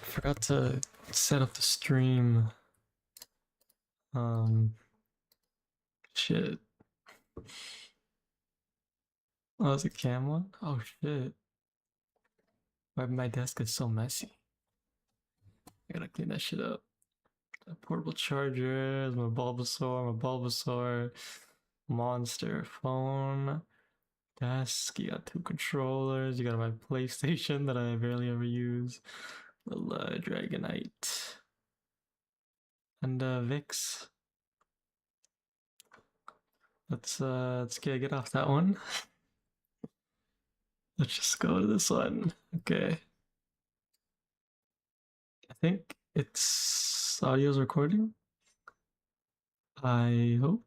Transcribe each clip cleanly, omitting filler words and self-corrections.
Forgot to set up the stream. Shit. Oh, it's a cam one? Oh shit. Why my desk is so messy. I gotta clean that shit up. Portable chargers, my Bulbasaur, monster phone, desk. You got 2 controllers. You got my PlayStation that I barely ever use. Little Dragonite. And Vix. Let's get off that one. Let's just go to this one. Okay. I think it's audio's recording. I hope.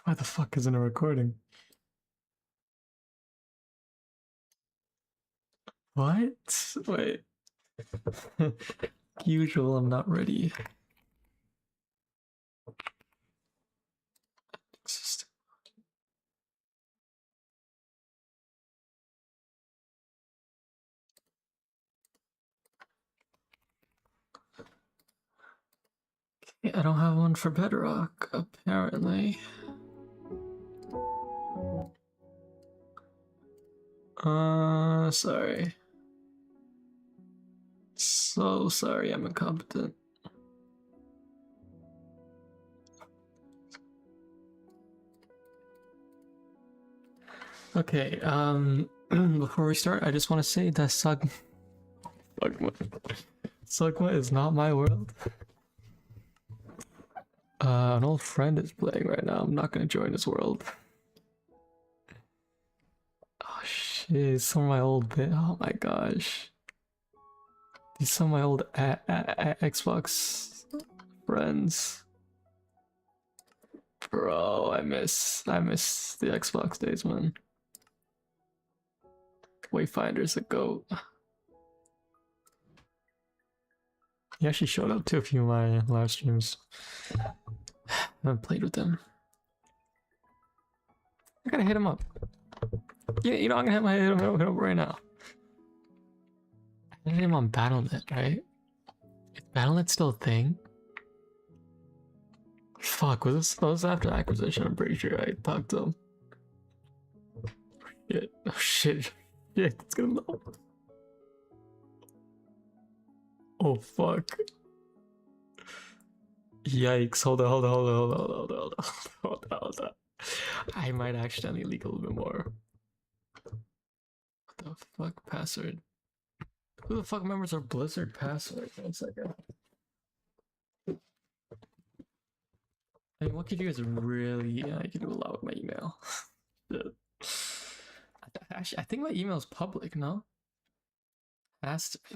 Why the fuck isn't it recording? What? Wait. Usual, I'm not ready. Okay, I don't have one for Bedrock, apparently. Sorry. So sorry, I'm incompetent. Okay, before we start, I just want to say that Sugma is not my world. An old friend is playing right now. I'm not gonna join his world. Oh shit, some of my old oh my gosh. These some of my old Xbox friends. Bro, I miss the Xbox days, man. Wayfinder's a goat. He actually showed up to a few of my live streams. I haven't played with him. I gotta hit him up. Yeah, you know, I'm gonna hit him right now. I hit him on Battle.net, right? Is Battle.net still a thing? Fuck, was this after acquisition? I'm pretty sure I talked to him. Shit. Oh shit. Shit, it's gonna load. Oh fuck. Yikes. Hold on. I might accidentally leak a little bit more. What the fuck? Password. Who the fuck remembers our Blizzard password? 1 second. I mean, what could you guys really? Yeah, I can do a lot with my email. Actually, I think my email is public. No, has to be.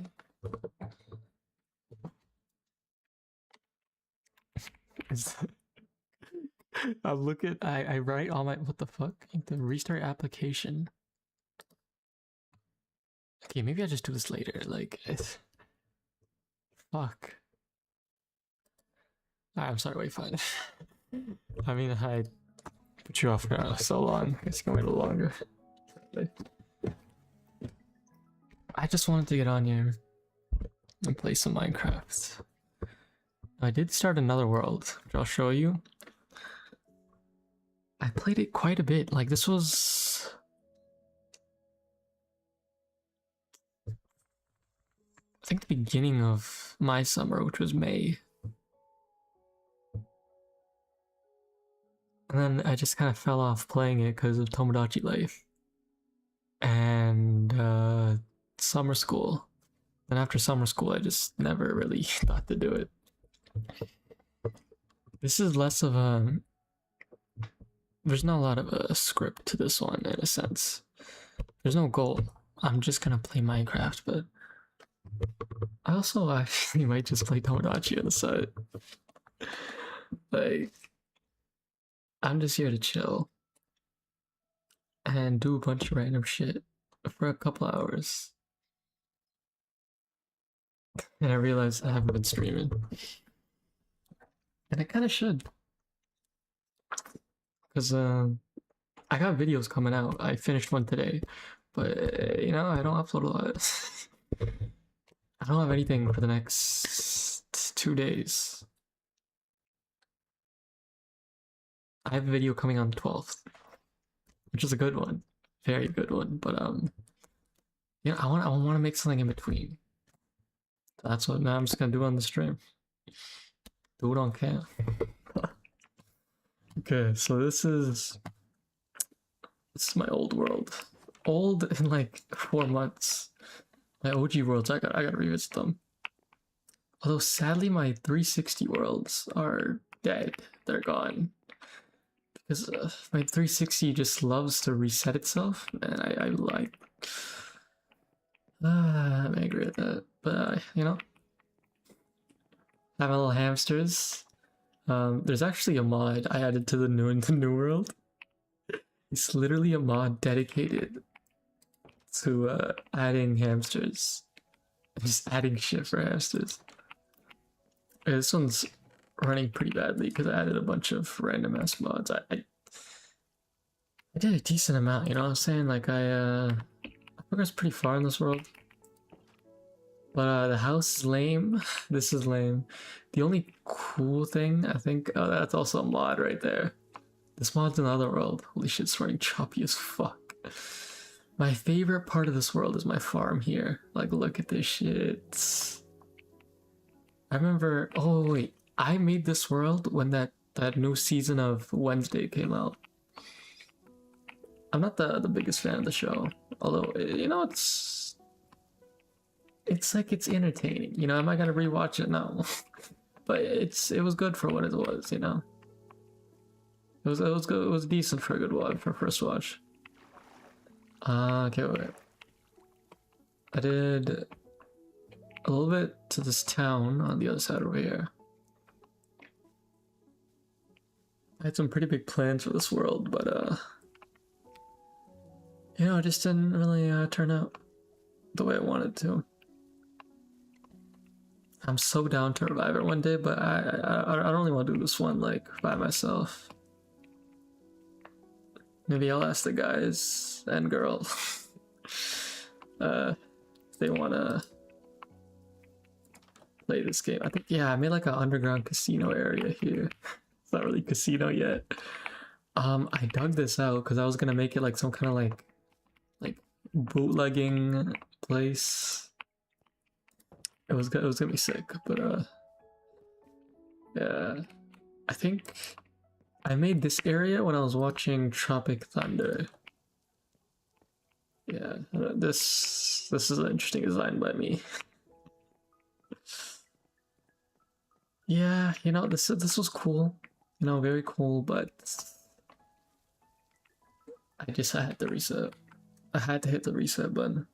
I write all my, what the fuck? The restart application. Okay, maybe I just do this later. Like, fuck. I'm sorry, wait, fine. I mean, I put you off for so long. I guess you can wait a little longer. I just wanted to get on here and play some Minecraft. I did start another world, which I'll show you. I played it quite a bit. Like, this was... I think the beginning of my summer, which was May. And then I just kind of fell off playing it because of Tomodachi Life. And summer school. And after summer school, I just never really thought to do it. This is less of a... There's not a lot of a script to this one, in a sense. There's no goal. I'm just gonna play Minecraft, but... I also actually might just play Tomodachi on the side. Like... I'm just here to chill. And do a bunch of random shit for a couple hours. And I realized I haven't been streaming. And I kind of should, because I got videos coming out. I finished one today, but you know, I don't upload a lot. I don't have anything for the next 2 days. I have a video coming on the 12th, which is a good one, very good one. But yeah, I want to make something in between. That's what now I'm just gonna do on the stream. Do it on cam. Okay, so this is my old world. Old in like 4 months. My OG worlds, I gotta revisit them. Although sadly my 360 worlds are dead. They're gone. Because my 360 just loves to reset itself, and I like. I'm angry at that, but you know, have my little hamsters. There's actually a mod I added to the new world. It's literally a mod dedicated to adding hamsters, just adding shit for hamsters. This one's running pretty badly because I added a bunch of random ass mods. I did a decent amount, you know what I'm saying? Like I progressed pretty far in this world. But the house is lame. This is lame. The only cool thing, I think, oh, that's also a mod right there. This mod's in another world. Holy shit, it's running choppy as fuck. My favorite part of this world is my farm here. Like, look at this shit. I remember, oh wait, I made this world when that new season of Wednesday came out. I'm not the biggest fan of the show, although, you know, it's like it's entertaining, you know. Am I gonna rewatch it? No. But it was good for what it was, you know. It was good. It was decent for a good watch, for first watch. Okay, wait. I did a little bit to this town on the other side over here. I had some pretty big plans for this world, but you know, it just didn't really turn out the way I wanted to. I'm so down to revive it one day, but I only want to do this one like by myself. Maybe I'll ask the guys and girl if they want to play this game. I think, yeah, I made like an underground casino area here. It's not really casino yet. I dug this out because I was gonna make it like some kind of like bootlegging place. It was gonna be sick, but yeah, I think I made this area when I was watching Tropic Thunder. Yeah, this is an interesting design by me. Yeah, you know, this was cool, you know, very cool, but I had to reset. I had to hit the reset button.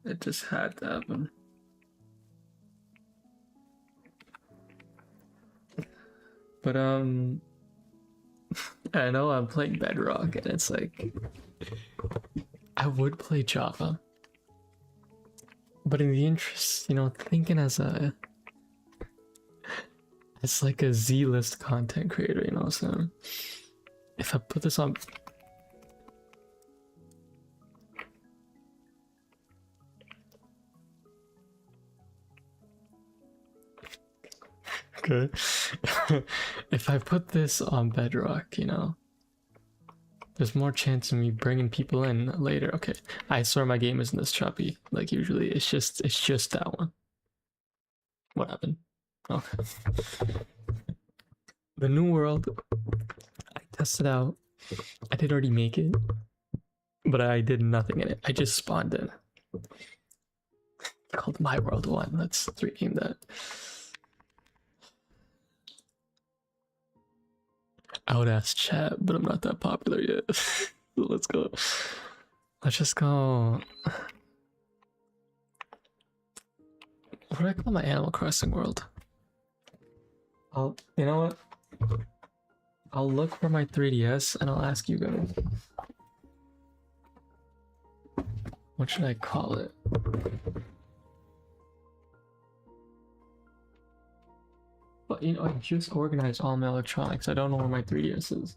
It just had to happen. But I know I'm playing Bedrock, and it's like I would play Java, but in the interest, you know, thinking as like a Z-list content creator, you know, so if I put this on. Okay. If I put this on Bedrock, you know, there's more chance of me bringing people in later. Okay, I swear my game isn't this choppy. Like usually, it's just that one. What happened? Okay. The new world, I tested out. I did already make it, but I did nothing in it. I just spawned in. It's called My World 1. Let's rename that. I would ask chat, but I'm not that popular yet. Let's go. Let's just go. What do I call my Animal Crossing world? You know what? I'll look for my 3DS and I'll ask you guys. What should I call it? you know, I just organized all my electronics. I don't know where my 3DS is.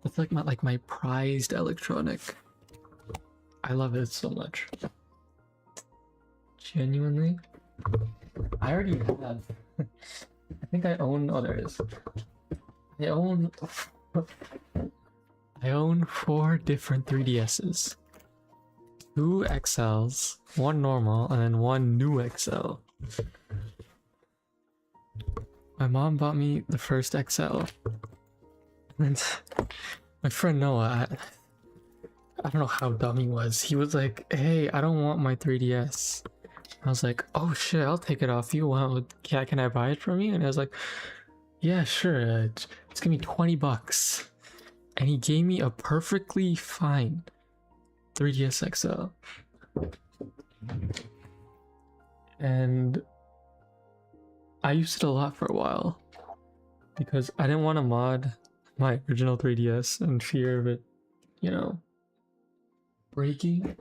That's like my prized electronic. I love it so much. Genuinely. I already have. I think I own. Oh, there it is. I own. I own 4 different 3DSs. 2 XLs, 1 normal, and then 1 new XL. My mom bought me the first XL. And my friend Noah, I don't know how dumb he was. He was like, hey, I don't want my 3DS. I was like, oh shit, I'll take it off you. Wow, can I buy it from you? And I was like, yeah, sure. Just give me 20 bucks. And he gave me a perfectly fine 3DS XL. And I used it a lot for a while because I didn't want to mod my original 3DS in fear of it, you know, breaking.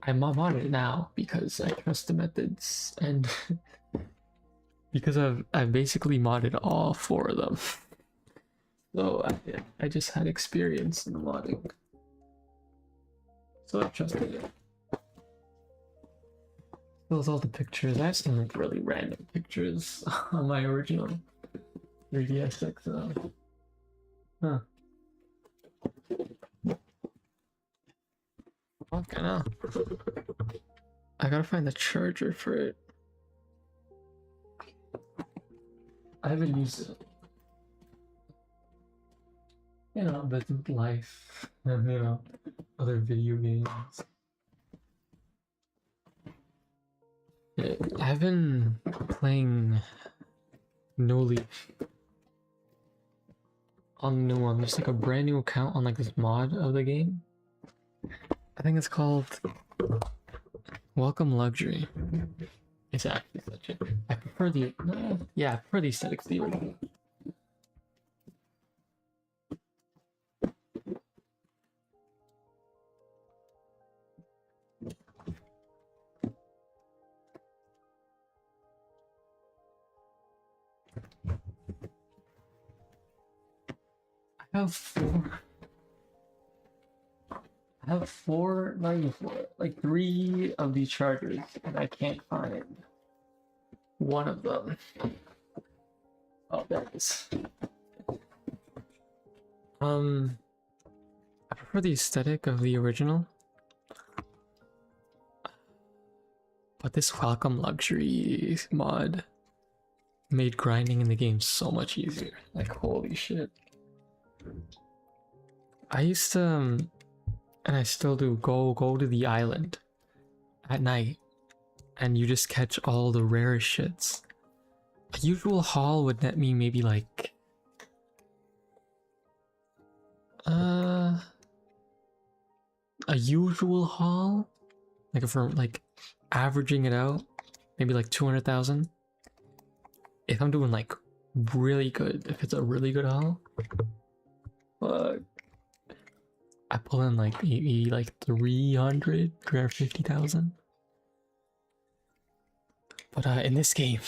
I mod it now because I trust the methods and because I've basically modded all 4 of them. So I just had experience in modding. So I trusted it. Those all the pictures. I have some like really random pictures on my original 3DS XL. Huh. Okay, now I gotta find the charger for it. I haven't used it. You know, but life and you know, other video games. Yeah, I've been playing No Leaf on the new one. There's like a brand new account on like this mod of the game. I think it's called Welcome Luxury. It's actually such a. I prefer the. Yeah, I prefer the aesthetics of the original. I have 4. I have 4, not even 4, like 3 of these chargers, and I can't find one of them. Oh, there it is. I prefer the aesthetic of the original, but this Welcome Luxury mod made grinding in the game so much easier. Like, holy shit. I used to, and I still do, go to the island at night, and you just catch all the rarest shits. A usual haul would net me maybe like a usual haul, like if we're like averaging it out, maybe like 200,000. If I'm doing like really good, if it's a really good haul, but I pull in like maybe like 350,000. But in this game,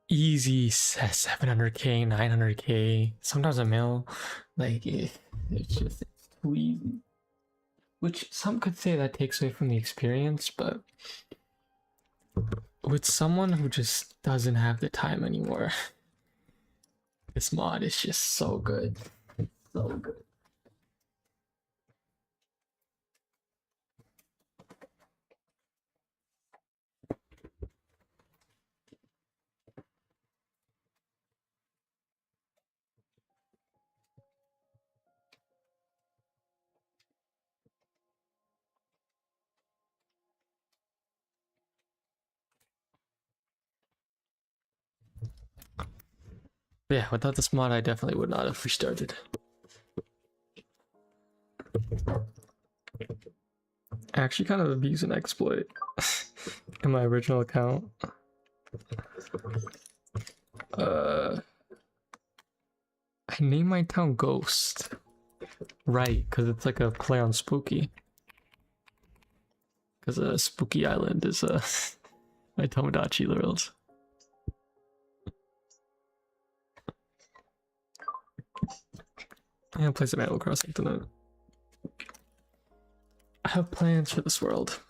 easy 700k, 900k, sometimes a mil. Like it's too easy. Which some could say that takes away from the experience, but with someone who just doesn't have the time anymore, this mod is just so good. So good. But yeah, without this mod, I definitely would not have restarted. I actually kind of abused an exploit in my original account. I named my town Ghost. Right, because it's like a play on spooky. Because Spooky Island is my Tomodachi world. I'm gonna play some Animal Crossing tonight. I have plans for this world.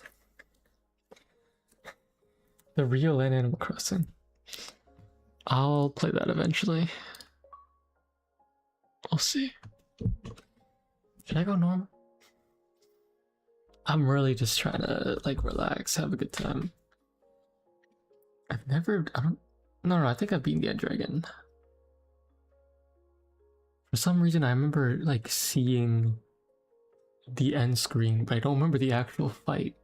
The real and Animal Crossing. I'll play that eventually. We'll see. Should I go normal? I'm really just trying to like relax, have a good time. I don't. No, I think I've beaten the End Dragon. For some reason, I remember like seeing the end screen, but I don't remember the actual fight.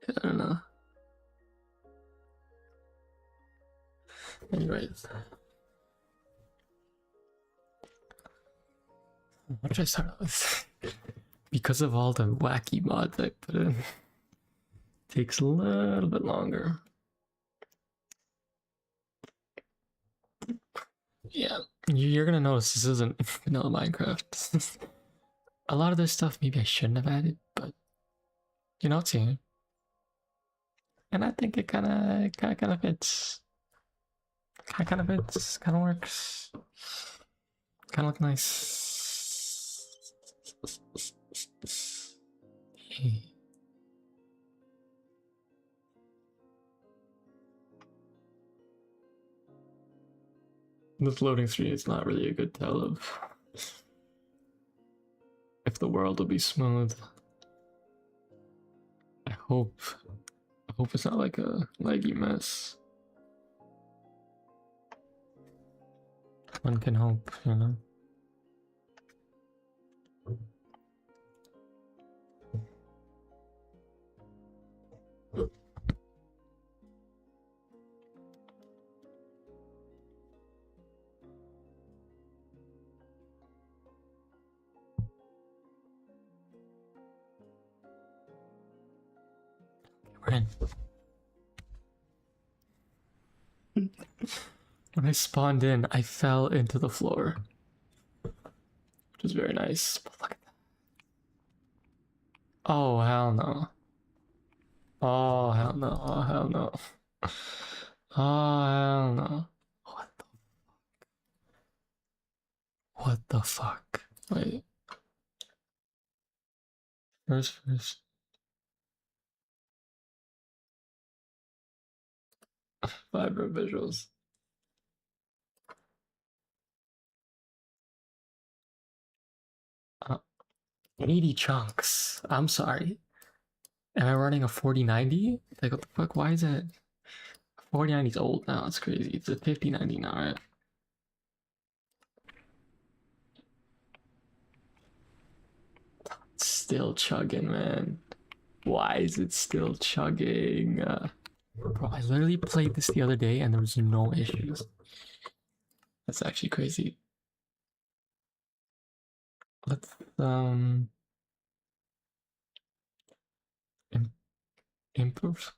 I don't know. Anyways. What should I start with? Because of all the wacky mods I put in, takes a little bit longer. Yeah, you're gonna notice this isn't vanilla Minecraft. A lot of this stuff maybe I shouldn't have added, but you know it's here. And I think it kind of fits. Kind of fits. Kind of works. Kind of look nice. Hey. This loading screen is not really a good tell of if the world will be smooth. I hope it's not like a laggy mess. One can hope, you know. We're in. When I spawned in, I fell into the floor, which is very nice. But look at that. Oh, hell no. Oh, hell no. Oh, hell no. Oh, hell no. What the fuck? Wait. First. Vibrant visuals. 80 chunks. I'm sorry. Am I running a 4090? Like, what the fuck? Why is it? 4090 is old now. It's crazy. It's a 5090 now, right? It's still chugging, man. Why is it still chugging? Bro, I literally played this the other day and there was no issues. That's actually crazy. Let's improve.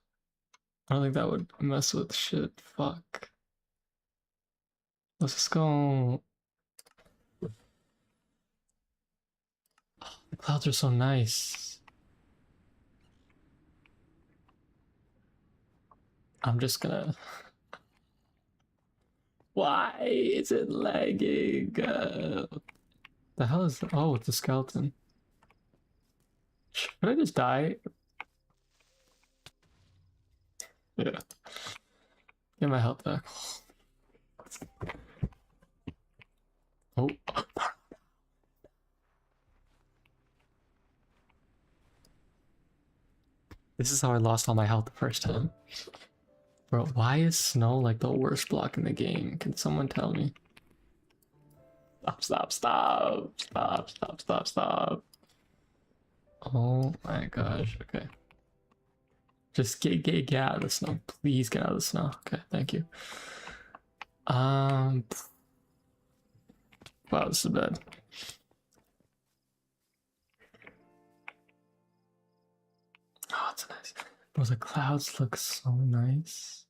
I don't think that would mess with shit. Fuck. Let's just go. Oh, the clouds are so nice. I'm just gonna. Why is it lagging? The hell is? Oh, it's a skeleton. Should I just die? Yeah. Get my health back. Oh. This is how I lost all my health the first time. Bro, why is snow like the worst block in the game? Can someone tell me? Stop. Oh my gosh, okay. Just get out of the snow. Please get out of the snow. Okay, thank you. Wow, this is bad. Oh, it's nice. Bro, the clouds look so nice.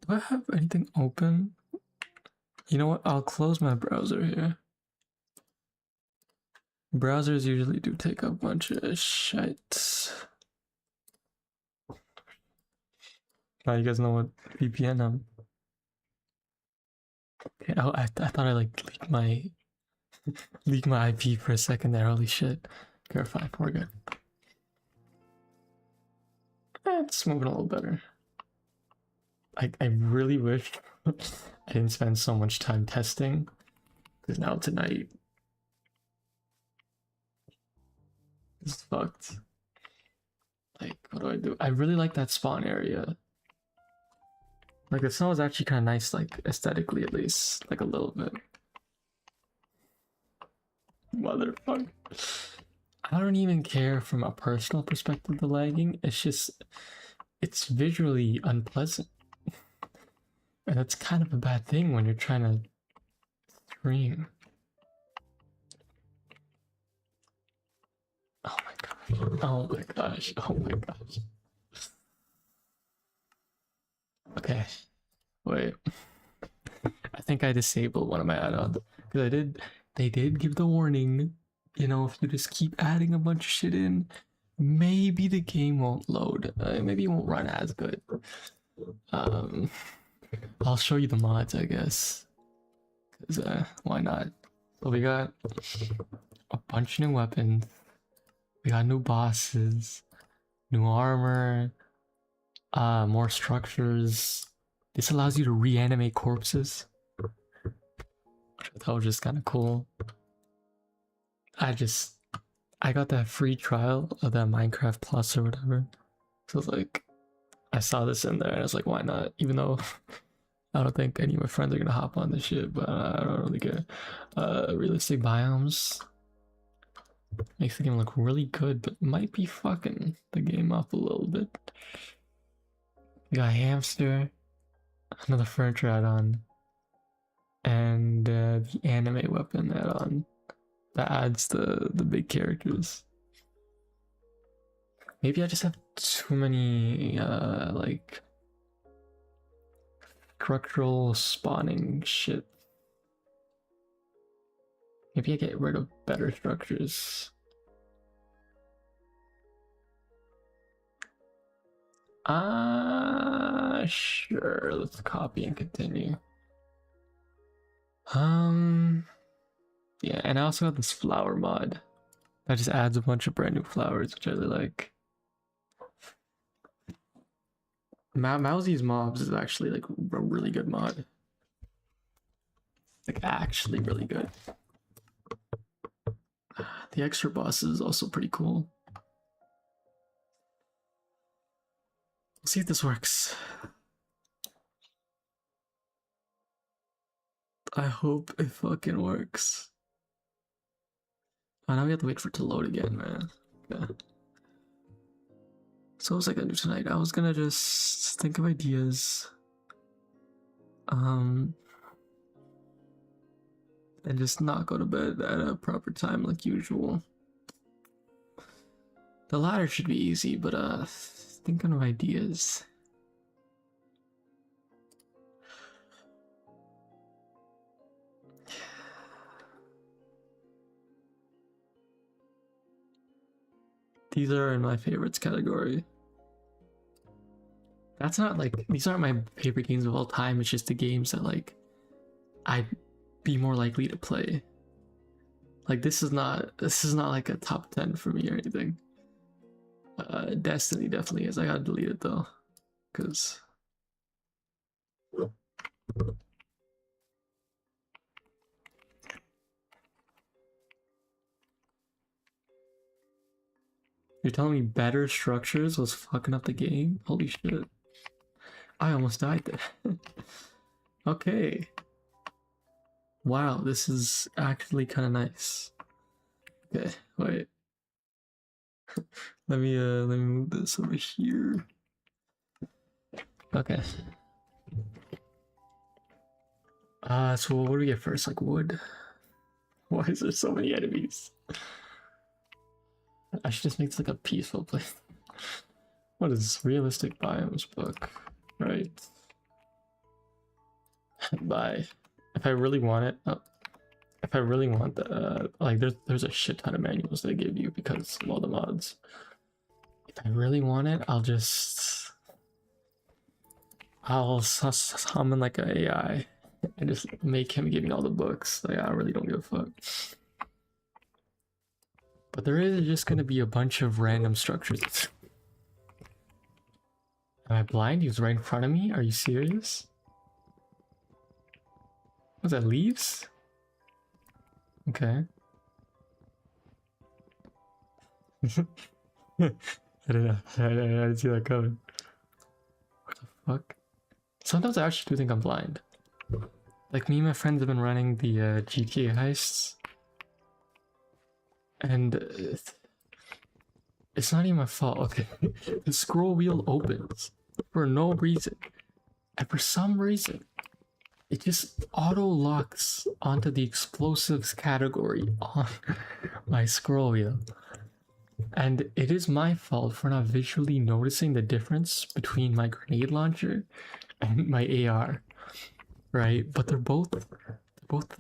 Do I have anything open? You know what? I'll close my browser here. Browsers usually do take a bunch of shit. Now you guys know what VPN Okay, I thought I like leaked my IP for a second there. Holy shit. Okay, fine, we're good. It's moving a little better. I really wish I didn't spend so much time testing, because now tonight is fucked. Like, what do I do? I really like that spawn area. Like, the snow is actually kind of nice, like, aesthetically at least. Like, a little bit. Motherfucker. I don't even care from a personal perspective, the lagging. It's just, it's visually unpleasant. And that's kind of a bad thing when you're trying to stream. Oh my gosh. Oh my gosh. Oh my gosh. Okay. Wait. I think I disabled one of my add-ons. Because they did give the warning. You know, if you just keep adding a bunch of shit in, maybe the game won't load. Maybe it won't run as good. I'll show you the mods, I guess. Because, why not? So we got a bunch of new weapons. We got new bosses. New armor. More structures. This allows you to reanimate corpses. Which I thought was just kind of cool. I got that free trial of that Minecraft Plus or whatever. So it's like, I saw this in there and I was like, why not? Even though I don't think any of my friends are gonna hop on this shit, but I don't really care. Realistic biomes makes the game look really good, but might be fucking the game up a little bit. We got hamster, another furniture add-on, and the anime weapon add-on that adds the big characters. Maybe I just have too many like structural spawning shit. Maybe I get rid of better structures. Sure, let's copy and continue. Yeah, and I also have this flower mod that just adds a bunch of brand new flowers, which I really like. Mousy's mobs is actually like a really good mod. Like, actually really good. The extra boss is also pretty cool. Let's see if this works. I hope it fucking works. Oh, now we have to wait for it to load again, man. Yeah. So what was I gonna do tonight? I was gonna just think of ideas. And just not go to bed at a proper time like usual. The latter should be easy, but thinking of ideas. These are in my favorites category. That's not like, these aren't my favorite games of all time, it's just the games that like I'd be more likely to play. Like this is not like a top 10 for me or anything. Destiny definitely is. I gotta delete it though, because you're telling me better structures was fucking up the game? Holy shit. I almost died there. Okay. Wow, this is actually kind of nice. Okay, wait. let me move this over here. Okay. So what do we get first? Like wood? Why is there so many enemies? I should just make this like a peaceful place. What is this? Realistic biomes book? Right. Bye. If I really want it, oh, if I really want the like there's a shit ton of manuals they give you because of all the mods. If I really want it, I'll summon like an AI and just make him give me all the books. Like I really don't give a fuck. But there is just gonna be a bunch of random structures. Am I blind? He was right in front of me? Are you serious? Was that leaves? Okay. I don't know. I didn't see that coming. What the fuck? Sometimes I actually do think I'm blind. Like me and my friends have been running the GTA heists. And it's not even my fault. Okay. The scroll wheel opens for no reason. And for some reason, it just auto locks onto the explosives category on my scroll wheel. And it is my fault for not visually noticing the difference between my grenade launcher and my AR. Right? But they're both fuck.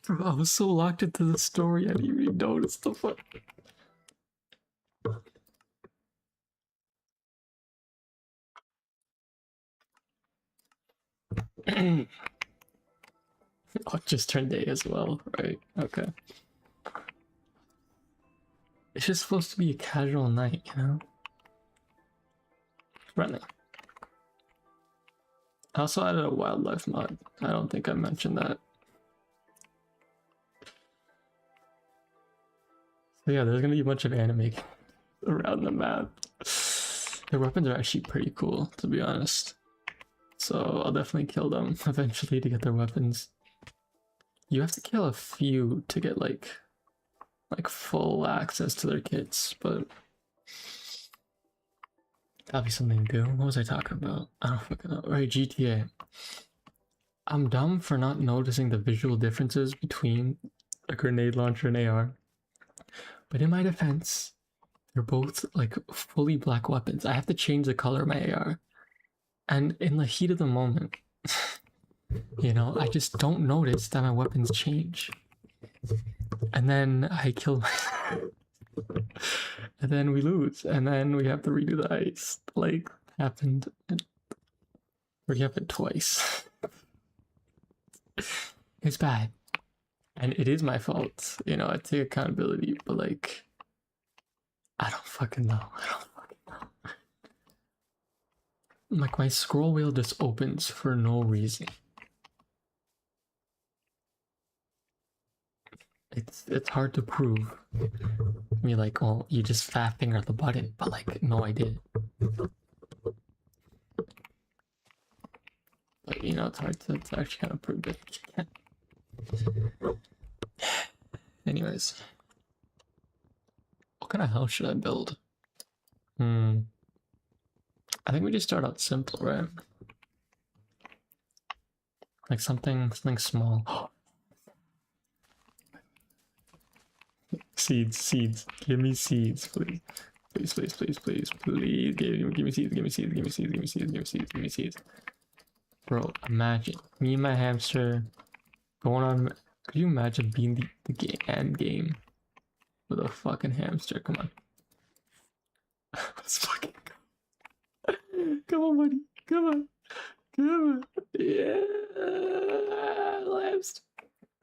Bro, I was so locked into the story I didn't even notice the fuck. Oh, it just turned day as well, right? Okay. It's just supposed to be a casual night, you know? Running. I also added a wildlife mod. I don't think I mentioned that. So yeah, there's gonna be a bunch of anime around the map. Their weapons are actually pretty cool, to be honest. So I'll definitely kill them eventually to get their weapons. You have to kill a few to get like full access to their kits, but that'll be something to do. What was I talking about? I don't fucking know. Right, GTA. I'm dumb for not noticing the visual differences between a grenade launcher and AR. But in my defense, they're both like fully black weapons. I have to change the color of my AR. And in the heat of the moment, you know, I just don't notice that my weapons change. And then I kill and then we lose. And then we have to redo the ice. Like, happened. We happened twice. It's bad. And it is my fault. You know, I take accountability, but like, I don't fucking know. Like, my scroll wheel just opens for no reason. It's hard to prove. I mean, like, well, you just fat finger the button, but like, no, I did. But you know, it's hard to actually kind of prove it. Anyways, what kind of house should I build? I think we just start out simple, right? Like something small. Seeds. Give me seeds, please. Please. Give me seeds. Bro, imagine me and my hamster going on. Could you imagine being the end game with a fucking hamster? Come on. Let's fucking go. Come on, buddy. Come on. Yeah. Hamster.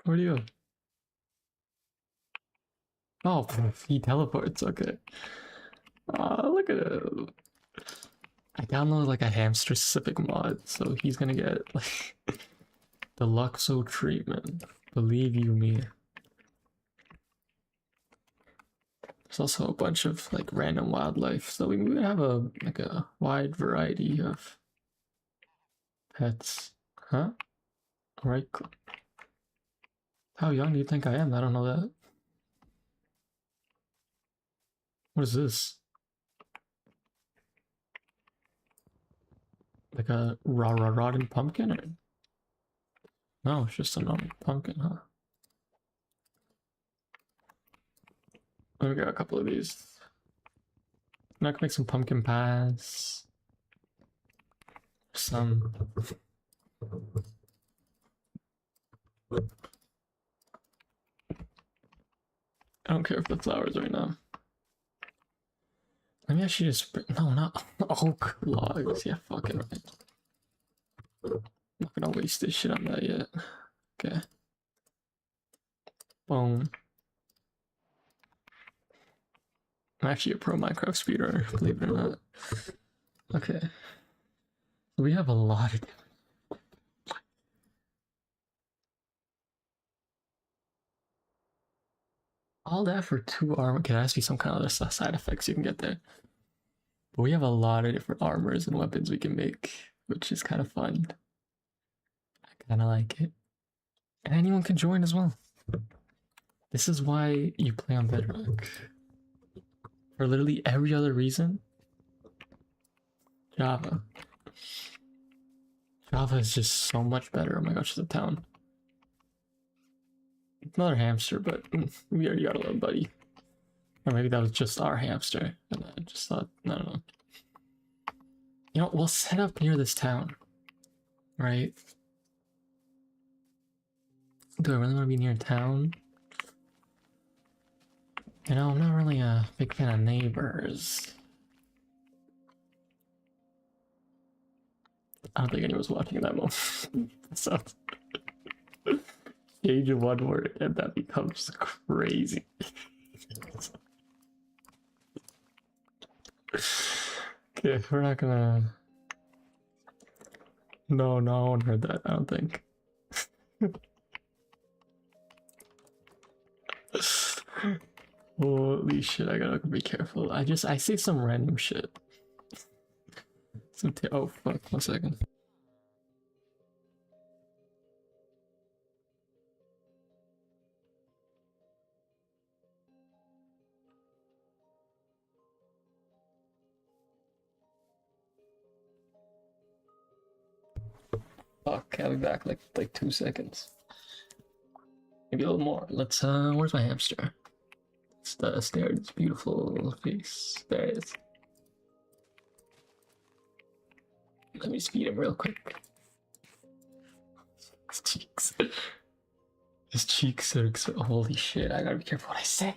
Where do you go? Oh, he teleports. Okay. Look at him. I downloaded like a hamster specific mod, so he's gonna get like the Luxo treatment. Believe you me. There's also a bunch of like random wildlife, so we have a wide variety of pets. Huh? Alright. How young do you think I am? I don't know that. What is this? Like a rotten pumpkin? Or... No, it's just a normal pumpkin, huh? Let me get a couple of these. I can make some pumpkin pies. Some. I don't care if the flowers right now. Let me actually just. No, not oak logs. Yeah, fucking right. I'm not gonna waste this shit on that yet. Okay. Boom. I'm actually a pro Minecraft speedrunner, believe it or not. Okay. We have a lot of. All that for 2 armor. Can ask me some kind of other side effects you can get there. But we have a lot of different armors and weapons we can make, which is kind of fun. I kind of like it. And anyone can join as well. This is why you play on Bedrock. For literally every other reason, Java. Java is just so much better. Oh my gosh, it's a town. Another hamster, but we already got a little buddy. Or maybe that was just our hamster. And I just thought, I don't know. You know, we'll set up near this town. Right? Do I really want to be near town? You know, I'm not really a big fan of neighbors. I don't think anyone's watching that moment. So, change of one word and that becomes crazy. Okay, we're not gonna. No, no one heard that, I don't think. Holy shit, I gotta be careful. I say some random shit. Oh fuck, 1 second. Fuck, I'll be back like 2 seconds. Maybe a little more. Let's where's my hamster? It's stare at its beautiful face. There it is. Let me just feed him real quick. His cheeks. His cheeks are so, holy shit, I gotta be careful what I say.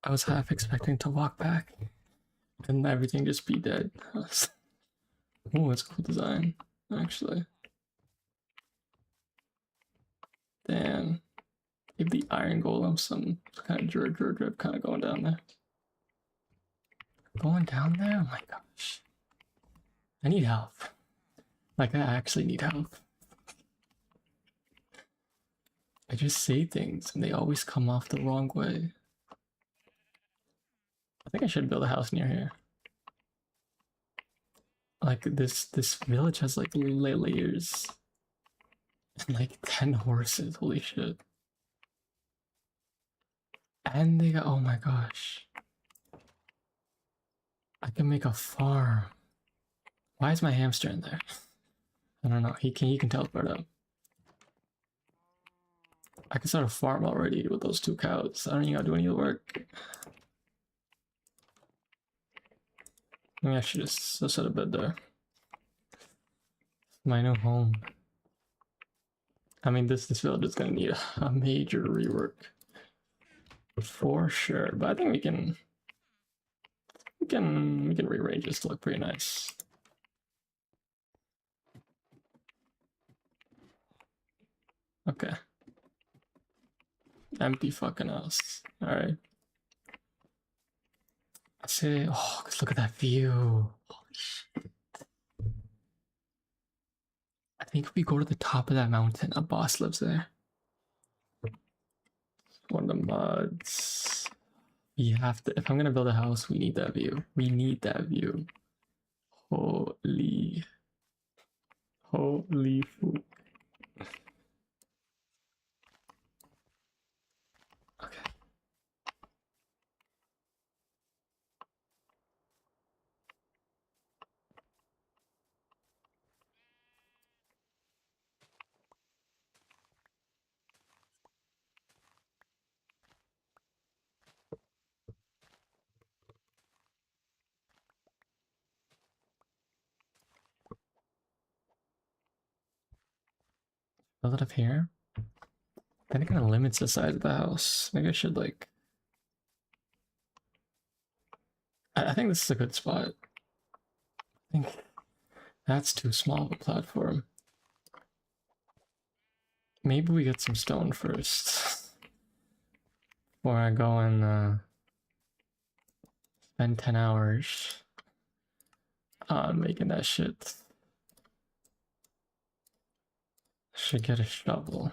I was half expecting to walk back and everything just be dead. Oh, it's a cool design, actually. Damn. Give the iron golem some kind of drip kind of going down there. Going down there? Oh my gosh. I need help. Like, I actually need help. I just say things and they always come off the wrong way. I think I should build a house near here. Like, this village has like layers and like 10 horses. Holy shit. And they got, oh my gosh. I can make a farm. Why is my hamster in there? I don't know. He can teleport up. I can start a farm already with those 2 cows. I don't even gotta do any of the work. Maybe I should just set a bed there. My new home. I mean, this village is gonna need a major rework for sure. But I think we can rearrange this to look pretty nice. Okay. Empty fucking house. All right. I say, oh, cause look at that view. Holy shit. I think if we go to the top of that mountain, a boss lives there. One of the mods. We have to, if I'm gonna build a house, we need that view. We need that view. Holy food. Okay. Build it up here. Then it kind of limits the size of the house. Maybe I should like. I think this is a good spot. I think that's too small of a platform. Maybe we get some stone first. Before I go and spend 10 hours on making that shit. Should get a shovel.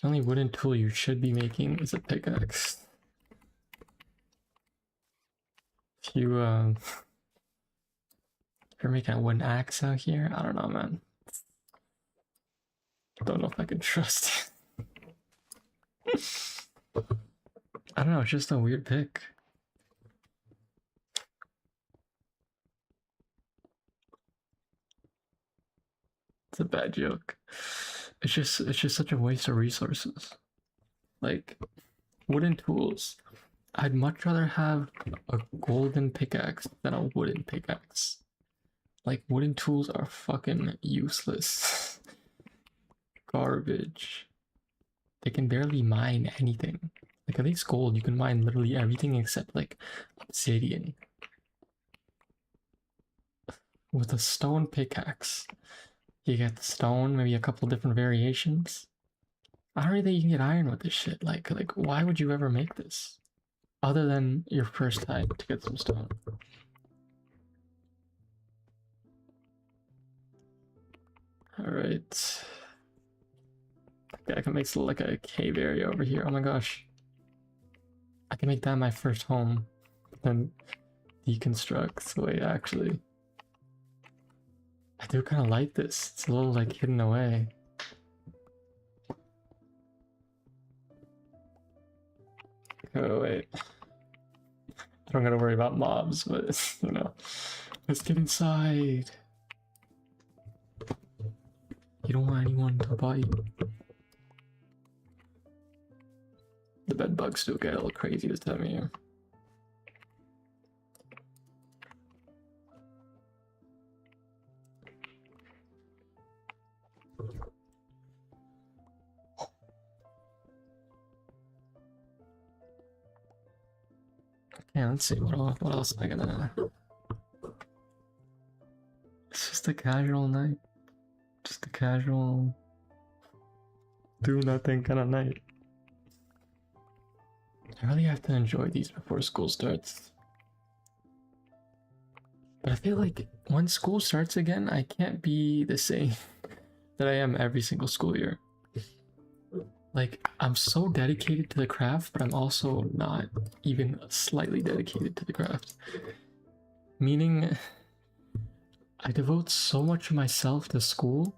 The only wooden tool you should be making is a pickaxe. If you're making a wooden axe out here, I don't know, man. Don't know if I can trust it. I don't know, it's just a weird pick. It's a bad joke. It's just such a waste of resources. Like wooden tools. I'd much rather have a golden pickaxe than a wooden pickaxe. Like wooden tools are fucking useless. Garbage. They can barely mine anything. Like at least gold, you can mine literally everything except like obsidian. With a stone pickaxe, you get the stone, maybe a couple different variations. I don't really think you can get iron with this shit. Like why would you ever make this? Other than your first time to get some stone. Alright. Okay, I can make like a cave area over here. Oh my gosh. I can make that my first home. Then deconstruct. Wait, actually. I do kind of like this. It's a little like hidden away. Oh, wait. I don't gotta worry about mobs, but you know. Let's get inside. You don't want anyone to bite. The bed bugs do get a little crazy this time of year. Yeah, let's see. What else am I gonna? It's just a casual night. Just a casual do nothing kind of night. I really have to enjoy these before school starts. But I feel like when school starts again, I can't be the same that I am every single school year. Like, I'm so dedicated to the craft, but I'm also not even slightly dedicated to the craft. Meaning, I devote so much of myself to school,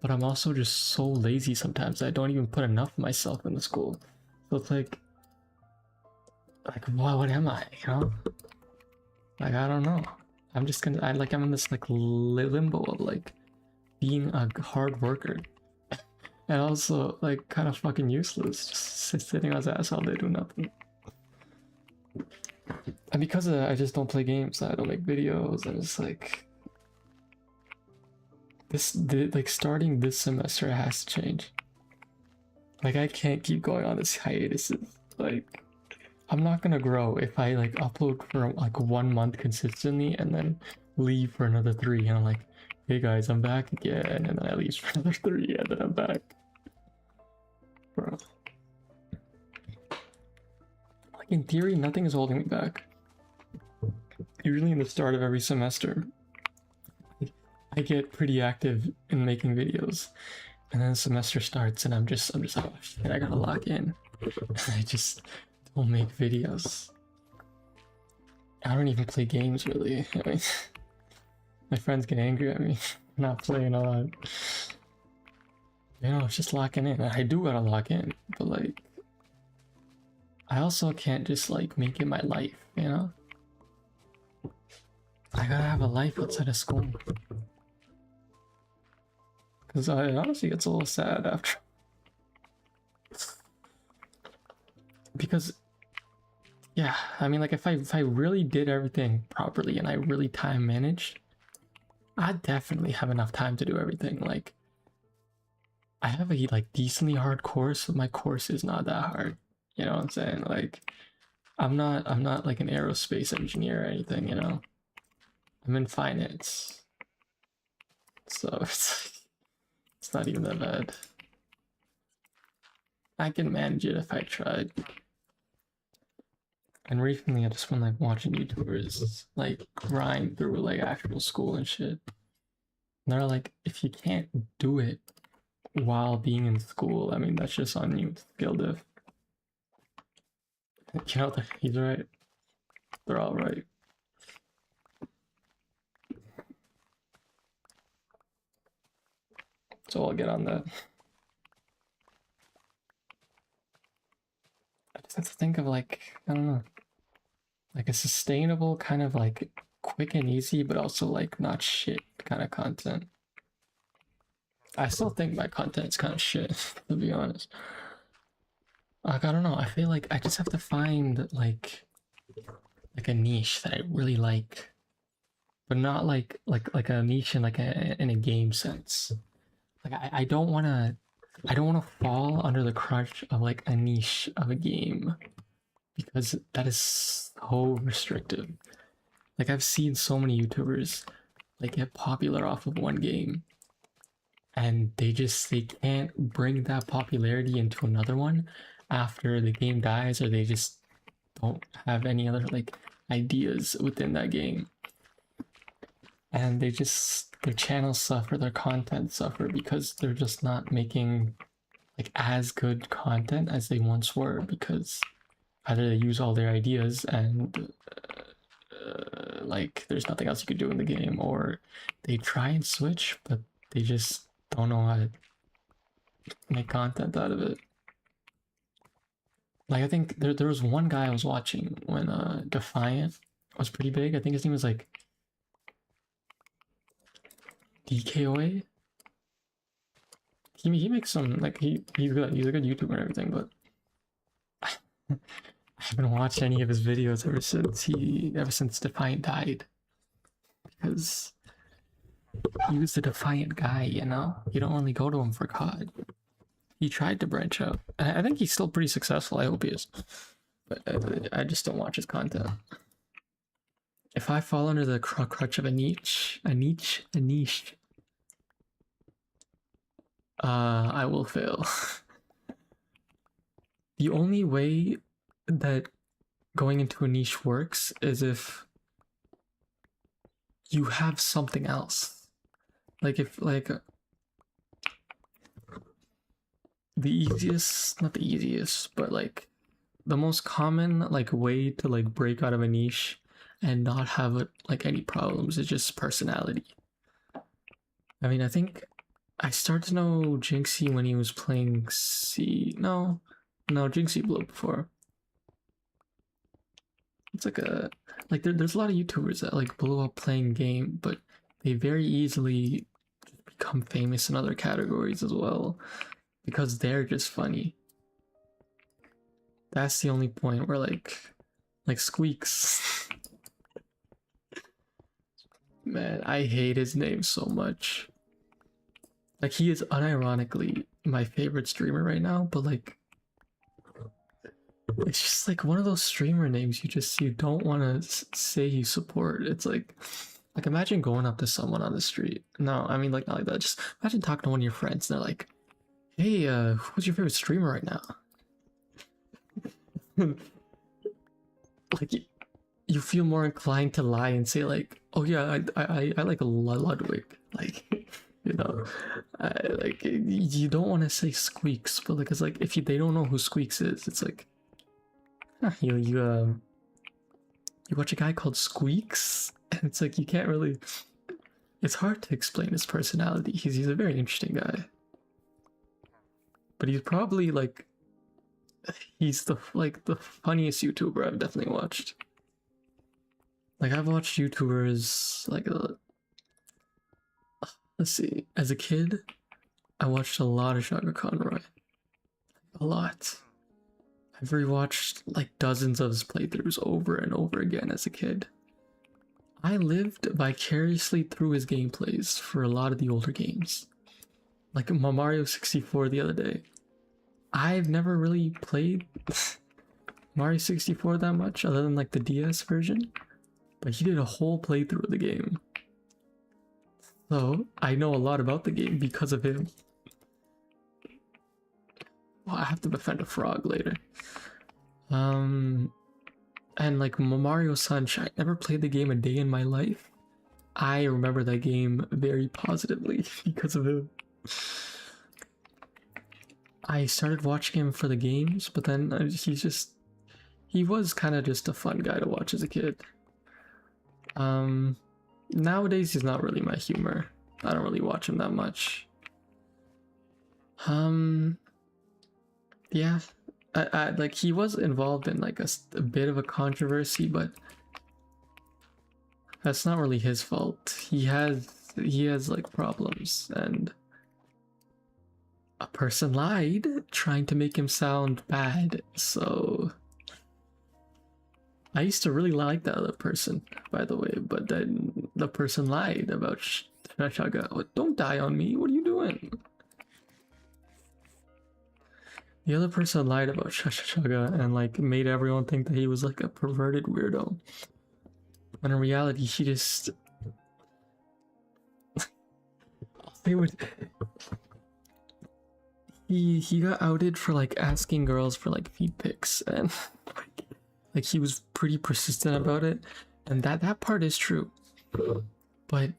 but I'm also just so lazy sometimes. I don't even put enough of myself in the school. So it's like what am I, you know? Like, I don't know. I'm just gonna, I'm in this like limbo of like being a hard worker and also like kind of fucking useless, just sitting on his ass all day doing nothing. And because of that, I just don't play games. I don't make videos. And it's like like starting this semester has to change. Like I can't keep going on this hiatuses. Like I'm not gonna grow if I like upload for like 1 month consistently and then leave for another 3. And I'm like, hey guys, I'm back again. And then I leave for another 3 and then I'm back. Bro. Like in theory, nothing is holding me back. Usually in the start of every semester, I get pretty active in making videos. And then the semester starts and I'm just like, oh shit, I gotta lock in. I just don't make videos. I don't even play games really. I mean, my friends get angry at me for not playing a lot. You know, it's just locking in. I do gotta lock in, but like, I also can't just like make it my life, you know? I gotta have a life outside of school. Because I honestly gets a little sad after. Because, yeah, I mean, like if I really did everything properly and I really time managed, I definitely have enough time to do everything. Like, I have a like decently hard course, but my course is not that hard. You know what I'm saying? Like, I'm not like an aerospace engineer or anything. You know, I'm in finance, so it's not even that bad. I can manage it if I tried. And recently, I just been like watching YouTubers like grind through like actual school and shit. And they're like, if you can't do it while being in school, I mean, that's just on you. Skill diff. You know, he's right. They're all right. So I'll get on that. I just have to think of like, I don't know, like a sustainable kind of like quick and easy, but also like not shit kind of content. I still think my content's kind of shit, to be honest. Like, I don't know. I feel like I just have to find like a niche that I really like, but not like a niche in like in a game sense. Like I don't wanna fall under the crutch of like a niche of a game because that is so restrictive. Like I've seen so many YouTubers like get popular off of one game and they can't bring that popularity into another one after the game dies or they just don't have any other like ideas within that game. And their channels suffer, their content suffer because they're just not making like as good content as they once were because either they use all their ideas and like there's nothing else you could do in the game, or they try and switch but they just don't know how to make content out of it. Like I think there was one guy I was watching when Defiant was pretty big. I think his name was like DKOA. He makes some like he's good. He's a good YouTuber and everything, but I haven't watched any of his videos ever since Defiant died. Because he was the Defiant guy, you know? You don't really go to him for COD. He tried to branch out. I think he's still pretty successful. I hope he is. but I just don't watch his content. If I fall under the crutch of a niche, I will fail. The only way that going into a niche works is if you have something else. Like if like the easiest, not the easiest, but like the most common like way to like break out of a niche and not have it like any problems is just personality. I mean, I think I started to know Jinxie when he was playing C. No, Jinxie blew up before. It's like there's a lot of YouTubers that like blew up playing game, but they very easily become famous in other categories as well because they're just funny. That's the only point where like Squeaks. Man, I hate his name so much. Like he is unironically my favorite streamer right now, but like it's just like one of those streamer names you don't want to say you support. It's like imagine going up to someone on the street. No, I mean like not like that. Just imagine talking to one of your friends and they're like, "Hey, who's your favorite streamer right now?" Like you feel more inclined to lie and say like, "Oh yeah, I like Ludwig." Like you know, like you don't want to say Squeaks, but like it's like if they don't know who Squeaks is, it's like you watch a guy called Squeaks, and it's like you can't really. It's hard to explain his personality. He's a very interesting guy, but he's probably like he's the funniest YouTuber I've definitely watched. Like I've watched YouTubers like let's see, as a kid, I watched a lot of Shaka Conroy, a lot. I've rewatched like dozens of his playthroughs over and over again as a kid. I lived vicariously through his gameplays for a lot of the older games. Like Mario 64 the other day. I've never really played Mario 64 that much other than like the DS version, but he did a whole playthrough of the game. So I know a lot about the game because of him. Well, I have to befriend a frog later. And like Mario Sunshine, never played the game a day in my life. I remember that game very positively because of him. I started watching him for the games, but then he was kind of just a fun guy to watch as a kid. Nowadays he's not really my humor. I don't really watch him that much. Yeah, I like he was involved in like a bit of a controversy, but that's not really his fault. He has like problems, and a person lied trying to make him sound bad. So I used to really like that other person, by the way, but then the person lied about Shaga. Don't die on me. What are you doing? The other person lied about Shaga and like made everyone think that he was like a perverted weirdo. When in reality, he just they would he got outed for like asking girls for like feed pics, and like he was pretty persistent about it, and that part is true, but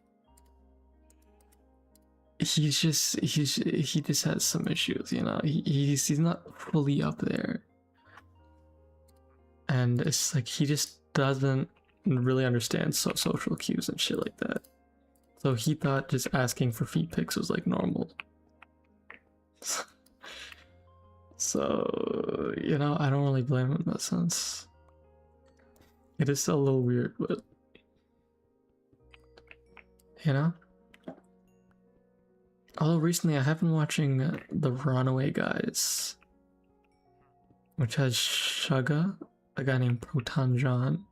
he just has some issues, you know. He's not fully up there, and it's like he just doesn't really understand social cues and shit like that. So he thought just asking for feed pics was like normal. So, you know, I don't really blame him in that sense. It is still a little weird, but you know. Although recently I have been watching the Runaway Guys, which has Shaga, a guy named Proton John,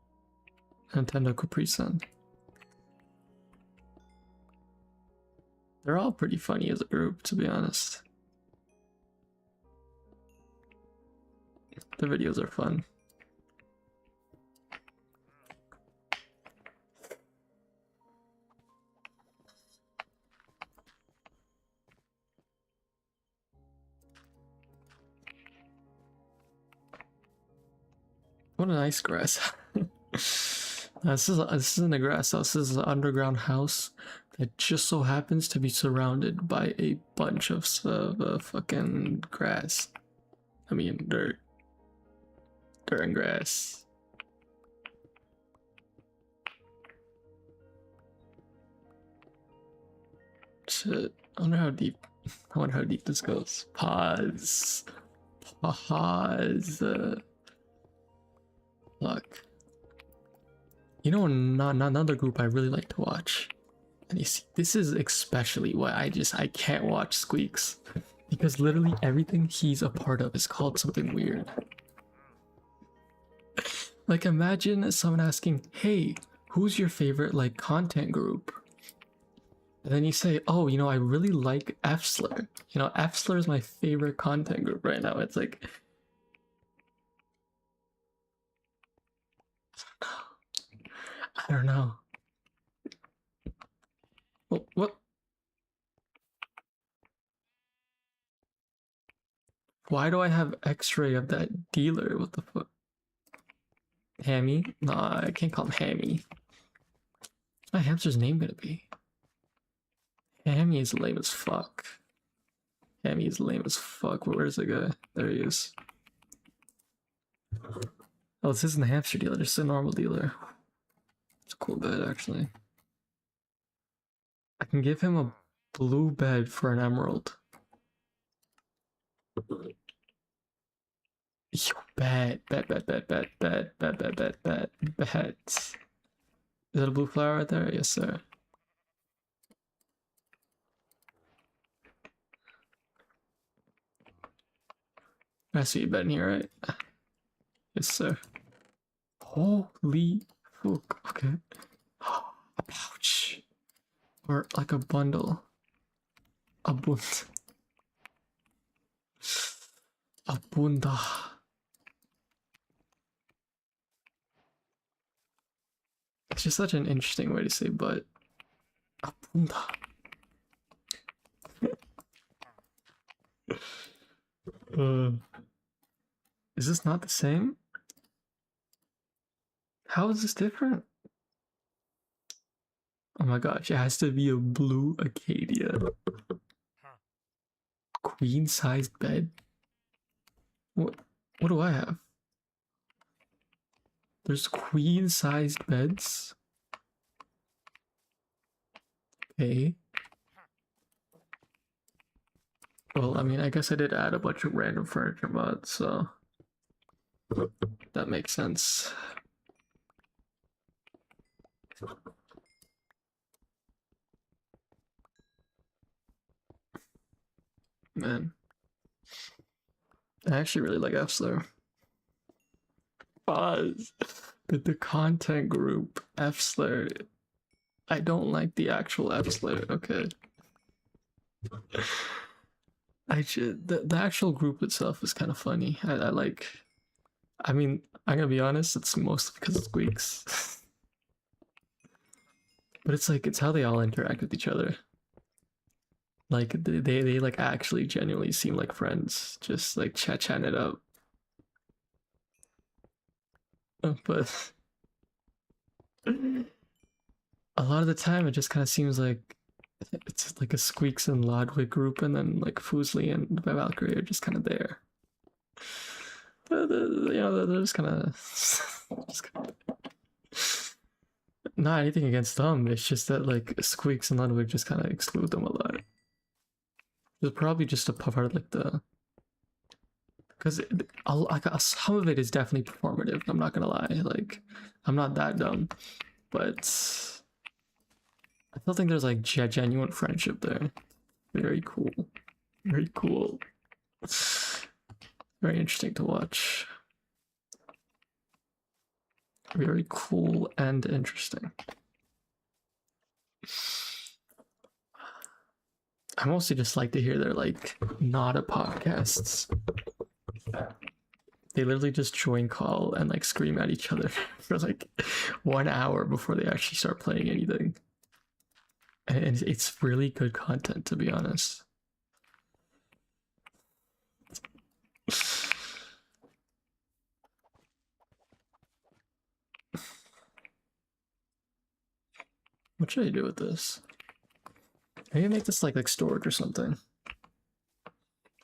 Nintendo Capri-Sun. They're all pretty funny as a group, to be honest. The videos are fun. What a nice grass. This isn't a grass house. This is an underground house that just so happens to be surrounded by a bunch of fucking grass. I mean dirt and grass. Shit. I wonder how deep. I wonder how deep this goes. Pause. Pause. Fuck. You know, not another group I really like to watch. And you see, this is especially why I can't watch Squeaks. Because literally everything he's a part of is called something weird. Like imagine someone asking, hey, who's your favorite like content group? And then you say, oh, you know, I really like Fsler. You know, Fsler is my favorite content group right now. It's like, I don't know. What? Why do I have X-ray of that dealer? What the fuck? Hammy? Nah, I can't call him Hammy. What's my hamster's name gonna be? Hammy is lame as fuck. Hammy is lame as fuck. Where's the guy? There he is. Oh, this isn't the hamster dealer, this is a normal dealer. It's a cool bed, actually. I can give him a blue bed for an emerald. Yo, bet. Is that a blue flower right there? Yes, sir. I see you betting here, right? Yes, sir. Holy fuck. Okay. A pouch. Or like a bundle. A bund. A bunda. It's just such an interesting way to say butt. A bunda. Is this not the same? How is this different? Oh my gosh, it has to be a blue Acadia. Queen sized bed? What do I have? There's queen sized beds? Okay. Well, I mean, I guess I did add a bunch of random furniture mods, so that makes sense. Man. I actually really like Fsler. Pause. The content group Fsler. I don't like the actual Fsler, okay. The actual group itself is kind of funny. I like. I mean, I'm gonna be honest. It's mostly because of Squeaks, but it's like it's how they all interact with each other. Like they like actually genuinely seem like friends, just like chatting it up. But a lot of the time, it just kind of seems like it's like a Squeaks and Lodwig group, and then like Foosley and Valkyrie are just kind of there. You know, they're just kind of not anything against them. It's just that like Squeaks and Ludwig just kind of exclude them a lot. It's probably just a part of like the because like some of it is definitely performative. I'm not gonna lie. Like I'm not that dumb, but I still think there's like genuine friendship there. Very cool. Very cool. Very interesting to watch. Very cool and interesting. I mostly just like to hear their like not a podcasts. They literally just join call and like scream at each other for like 1 hour before they actually start playing anything. And it's really good content, to be honest. What should I do with this? Maybe make this like storage or something.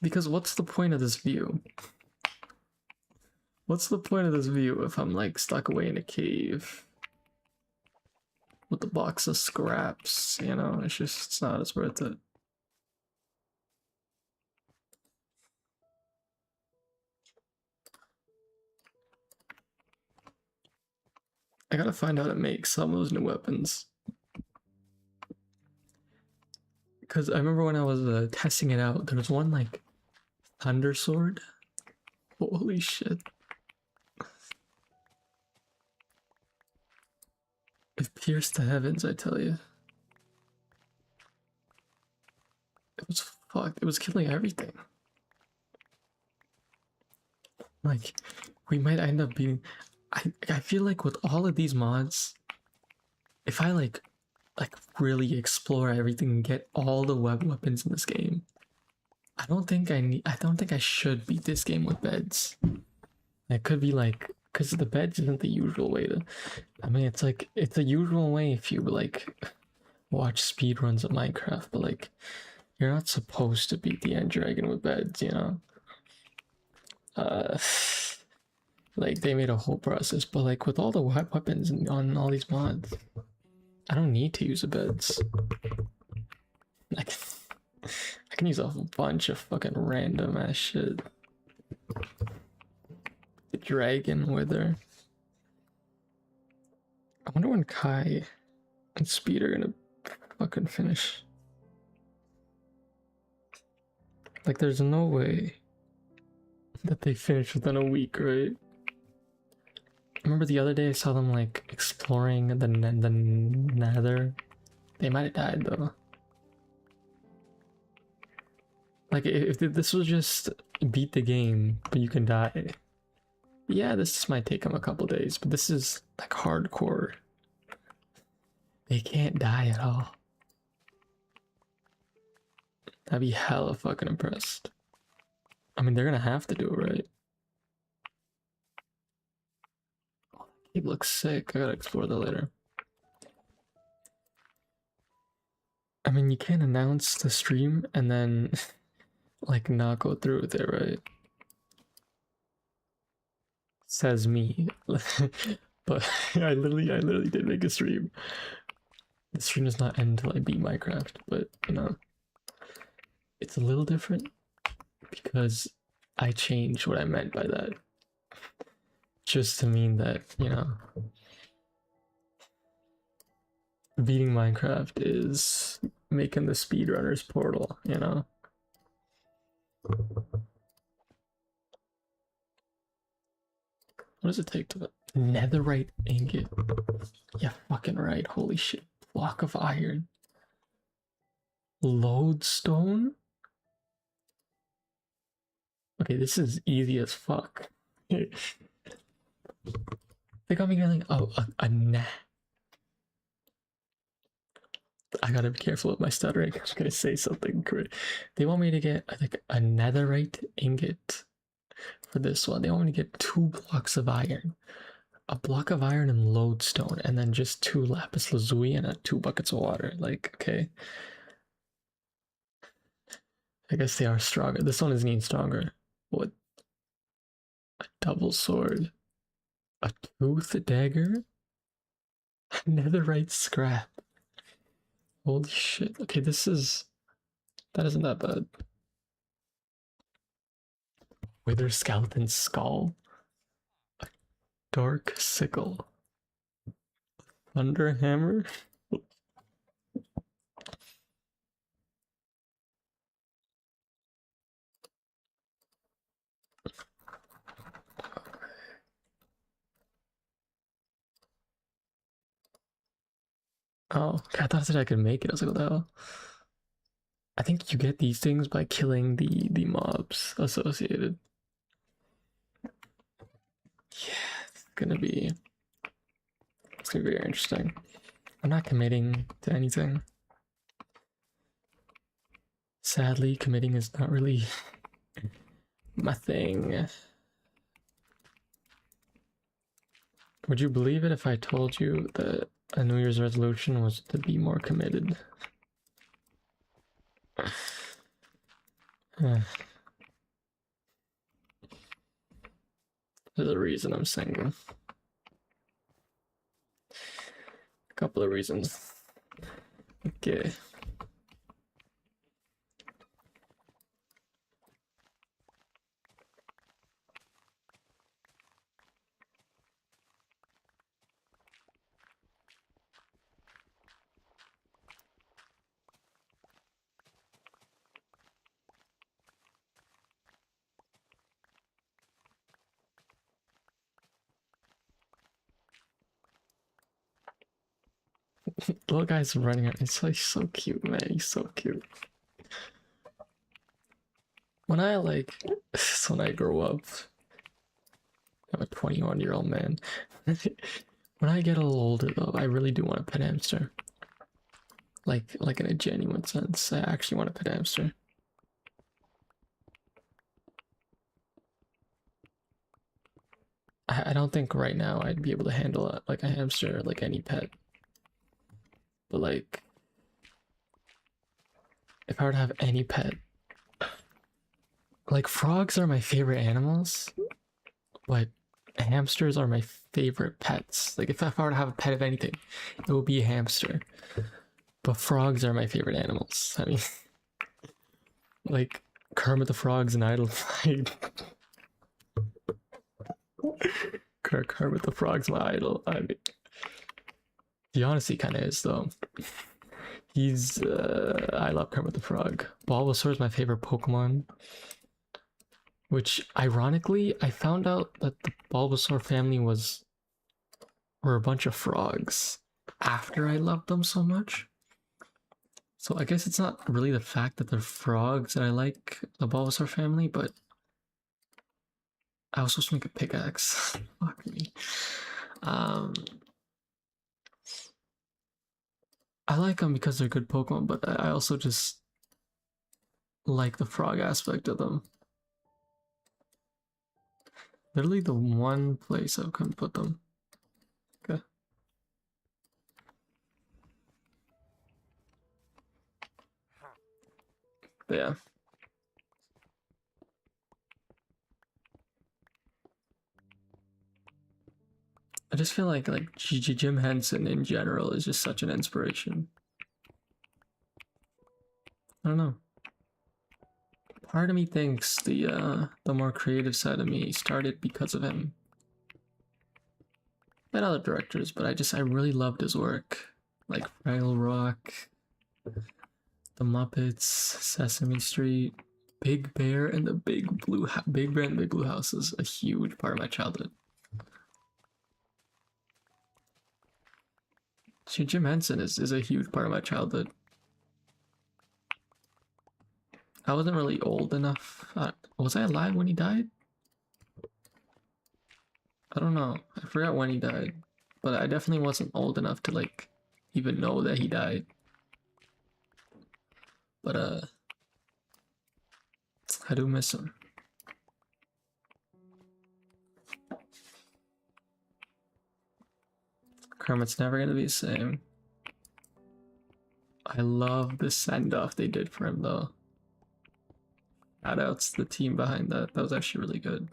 Because what's the point of this view? What's the point of this view if I'm like stuck away in a cave with a box of scraps, you know? It's not as worth it. I gotta find out how to make some of those new weapons. Because I remember when I was testing it out, there was one like thunder sword. Holy shit. It pierced the heavens, I tell you. It was fucked. It was killing everything. Like, we might end up being. I feel like with all of these mods, if I like really explore everything and get all the weapons in this game, I don't think I should beat this game with beds. It could be like, because the beds isn't the usual way to. I mean, it's the usual way if you like watch speedruns of Minecraft, but like, you're not supposed to beat the end dragon with beds, you know. Like they made a whole process, but like with all the weapons on all these mods, I don't need to use the beds. I can use a whole bunch of fucking random ass shit. The dragon wither. I wonder when Kai and Speed are gonna fucking finish. Like there's no way that they finish within a week, right? Remember the other day I saw them like exploring the nether? They might have died though. Like if this was just beat the game, but you can die. Yeah, this might take them a couple days, but this is like hardcore. They can't die at all. I'd be hella fucking impressed. I mean, they're gonna have to do it, right? He looks sick. I gotta explore that later. I mean, you can't announce the stream and then like not go through with it, right? Says me. But I literally did make a stream. The stream does not end until I beat Minecraft, but you know, it's a little different because I changed what I meant by that. Just to mean that, you know, beating Minecraft is making the speedrunner's portal, you know? What does it take to netherite ingot? Yeah, fucking right. Holy shit. Block of iron. Lodestone? Okay, this is easy as fuck. They got me getting a net. I gotta be careful with my stuttering. I'm gonna say something great. They want me to get, I think, a netherite ingot for this one. They want me to get 2 blocks of iron, a block of iron and lodestone, and then just 2 lapis lazuli and 2 buckets of water. Like, okay. I guess they are stronger. This one isn't even stronger. What? A double sword. A tooth dagger? A netherite scrap. Holy shit. Okay, that isn't that bad. Wither skeleton skull. A dark sickle. Thunder hammer. Oh, I thought it said I could make it. I was like, what the hell? I think you get these things by killing the mobs associated. Yeah, it's gonna be very interesting. I'm not committing to anything. Sadly, committing is not really my thing. Would you believe it if I told you that a New Year's resolution was to be more committed. There's a reason I'm single. A couple of reasons. Okay. Little guy's running around. It's like so cute, man. He's so cute. When I like, when I grow up, I'm a 21-year-old man. When I get a little older, though, I really do want a pet hamster. Like in a genuine sense, I actually want a pet hamster. I don't think right now I'd be able to handle it like a hamster, like any pet. But like, if I were to have any pet, like frogs are my favorite animals, but hamsters are my favorite pets. Like if I were to have a pet of anything, it would be a hamster. But frogs are my favorite animals. I mean, like Kermit the Frog's an idol. Kermit the Frog's my idol. I mean, he honestly kind of is though. He's I love Kermit the Frog. Bulbasaur is my favorite Pokemon. Which ironically, I found out that the Bulbasaur family were a bunch of frogs after I loved them so much. So I guess it's not really the fact that they're frogs that I like the Bulbasaur family, but I was supposed to make a pickaxe. Fuck me. I like them because they're good Pokemon, but I also just like the frog aspect of them. Literally the one place I couldn't put them. Okay. But yeah. I just feel like Jim Henson in general is just such an inspiration. I don't know. Part of me thinks the more creative side of me started because of him. And other directors, but I really loved his work. Like Fraggle Rock, The Muppets, Sesame Street, Big Bear and the Big Blue Big Bear and the Big Blue House is a huge part of my childhood. Jim Henson is a huge part of my childhood. I wasn't really old enough. Was I alive when he died? I don't know. I forgot when he died. But I definitely wasn't old enough to like even know that he died. But I do miss him. Kermit's never gonna be the same. I love the send-off they did for him though. Shoutouts to the team behind that. That was actually really good.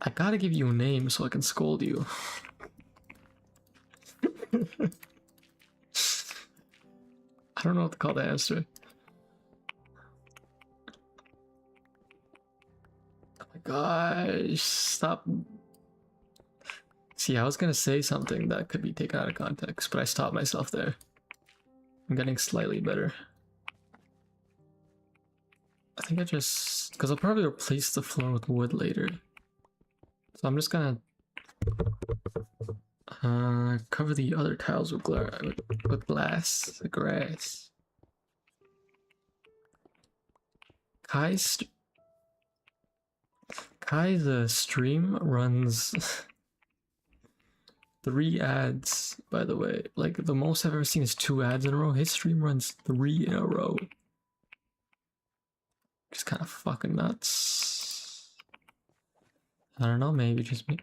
I gotta give you a name so I can scold you. I don't know what to call the hamster. Oh my gosh, stop. See, I was gonna say something that could be taken out of context, but I stopped myself there. I'm getting slightly better. I think because I'll probably replace the floor with wood later. So I'm just gonna cover the other tiles with glass, grass. Kai's stream runs 3 ads, by the way. Like the most I've ever seen is 2 ads in a row. His stream runs 3 in a row. Just kind of fucking nuts. I don't know, maybe just me.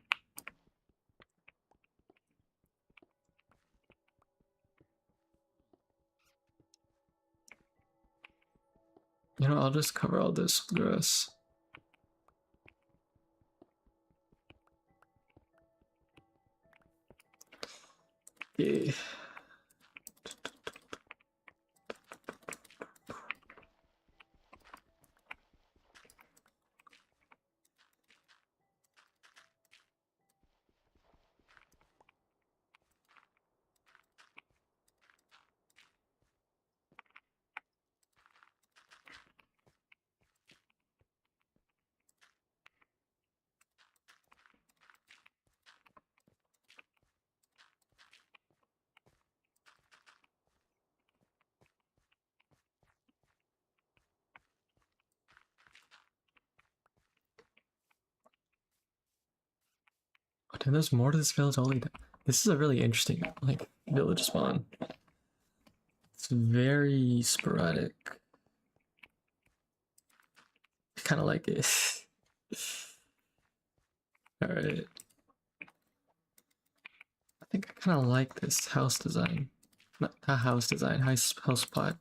You know, I'll just cover all this with grass. Yeah. Oh, damn, there's more to this village. Only this is a really interesting like village spawn. It's very sporadic. Kind of like it. All right. I think I kind of like this house design. Not a house design. House spot.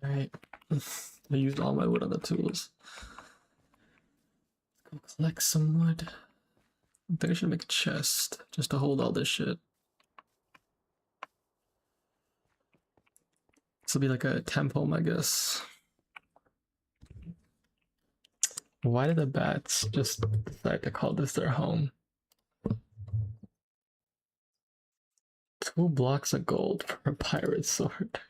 All right. I used all my wood on the tools. Go collect some wood. I think I should make a chest just to hold all this shit. This will be like a temp home, I guess. Why did the bats just decide to call this their home? 2 blocks of gold for a pirate sword.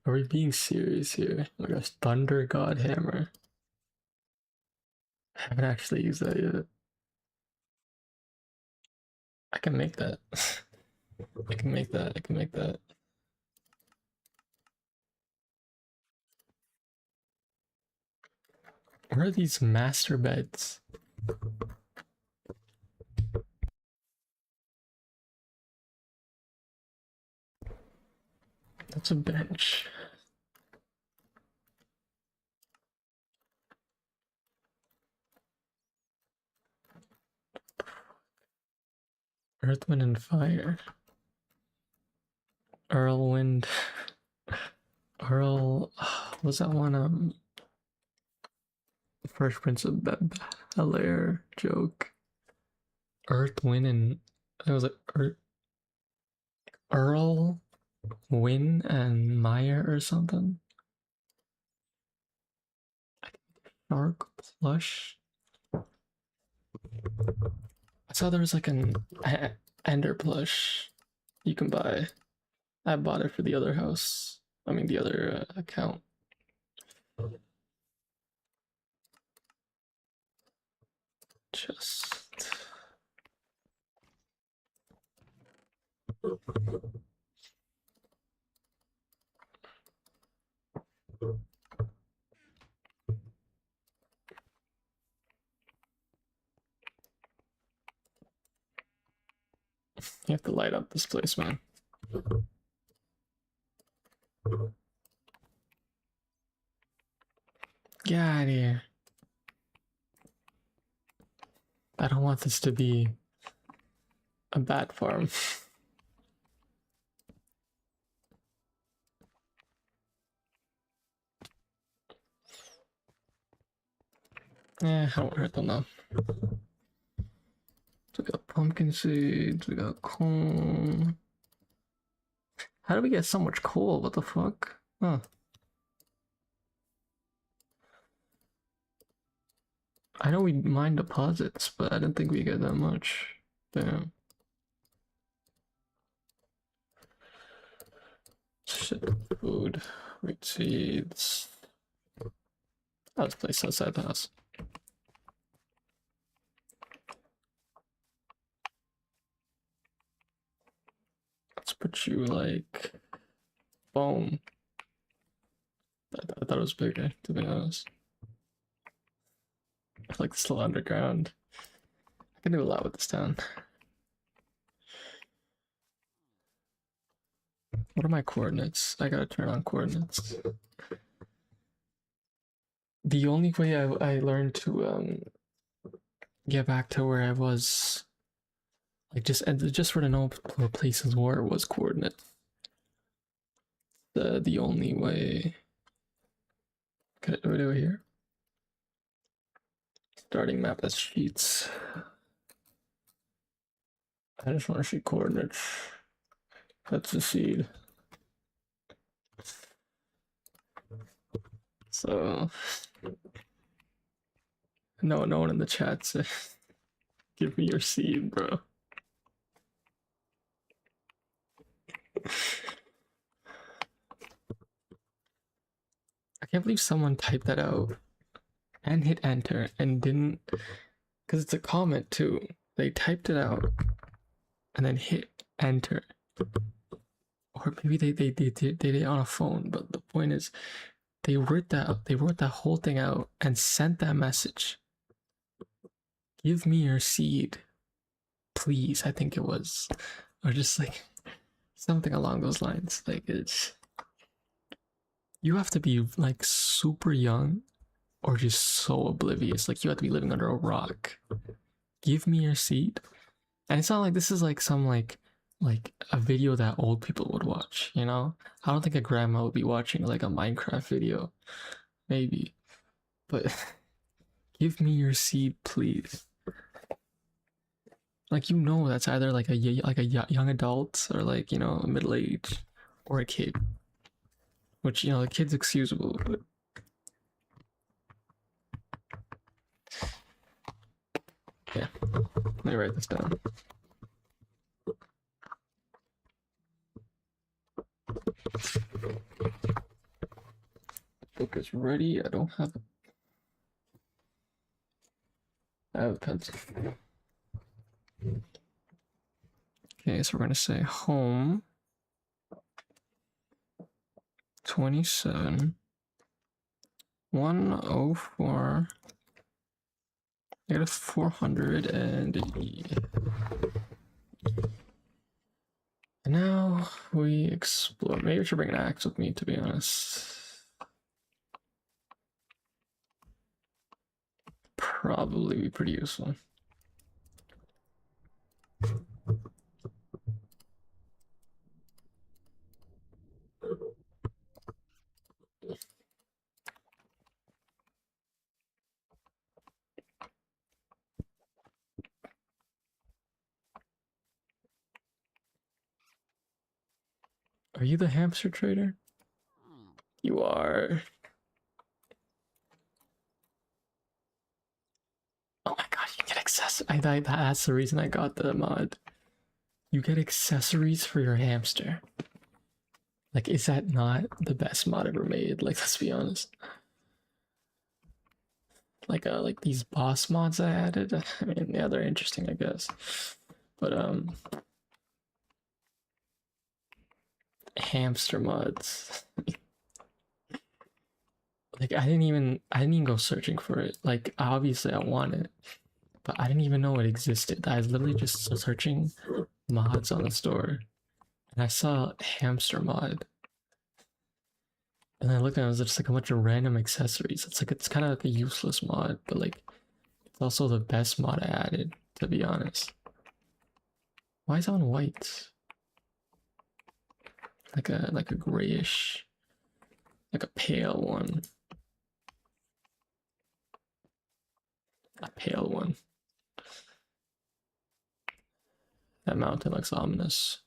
Are we being serious here? Oh my gosh, Thunder God Hammer. I haven't actually used that yet. I can make that. I can make that. I can make that. Where are these master beds? That's a bench. Earth, Wind, and Fire. Earlwind. Earl. Was that one? Fresh Prince of Bel-Air joke. Earth, Wind, and it was like Earl, Win, and Meyer or something. Shark plush. I saw there was like an Ender plush you can buy. I bought it for the other house. I mean, the other account. Just. You have to light up this place, man. Get out of here. I don't want this to be a bat farm. I won't hurt them though. So we got pumpkin seeds, we got corn. How do we get so much coal? What the fuck? Huh. I know we mine deposits, but I didn't think we get that much. Damn. Shit, food, wheat seeds. Let's place outside the house. Let's put you like boom. I thought it was bigger, to be honest. I like it's still underground. I can do a lot with this town. What are my coordinates? I gotta turn on coordinates. The only way I learned to get back to where I was, like just for to know where places were, was coordinates. The only way. Can I do it over here? Starting map as sheets. I just want to see coordinates. That's the seed. So no one in the chat said give me your seed, bro. I can't believe someone typed that out and hit enter and didn't, because it's a comment too. They typed it out and then hit enter, or maybe they did it on a phone. But the point is, they wrote that whole thing out and sent that message. Give me your seed, please. I think it was, or just like something along those lines. Like it's, you have to be like super young or just so oblivious. Like you have to be living under a rock. Give me your seed. And it's not like this is like some like a video that old people would watch, you know? I don't think a grandma would be watching like a Minecraft video. Maybe. But give me your seed, please. Like, you know, that's either like a young adult or like, you know, middle age or a kid. Which, you know, the kid's excusable, but yeah. Let me write this down. Book is ready. I don't have I have a pencil. Okay, so we're gonna say home 27 104 -400 and now we explore. Maybe I should bring an axe with me, to be honest. Probably be pretty useful. Are you the hamster trader? You are. Oh my god, you get accessories. That's the reason I got the mod. You get accessories for your hamster. Like, is that not the best mod ever made? Like, let's be honest. Like these boss mods I added. I mean, yeah, they're interesting, I guess. But hamster mods. Like I didn't even go searching for it. Like obviously I want it, but I didn't even know it existed. I was literally just searching mods on the store, and I saw hamster mod, and I looked at it, it was just like a bunch of random accessories. It's kind of like a useless mod, but like it's also the best mod I added, to be honest. Why is it on white? Like a grayish, like a pale one. A pale one. That mountain looks ominous.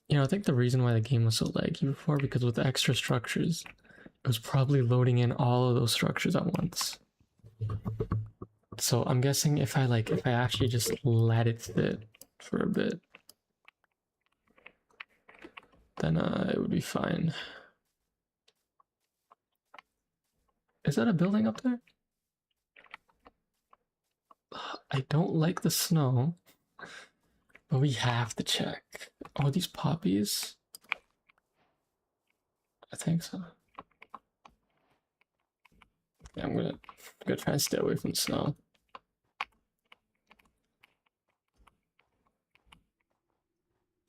You know, I think the reason why the game was so laggy before, because with the extra structures, it was probably loading in all of those structures at once. So I'm guessing if I actually just let it sit for a bit, then it would be fine. Is that a building up there? I don't like the snow, but we have to check. Oh, these poppies? I think so. Yeah, I'm gonna try and stay away from the snow.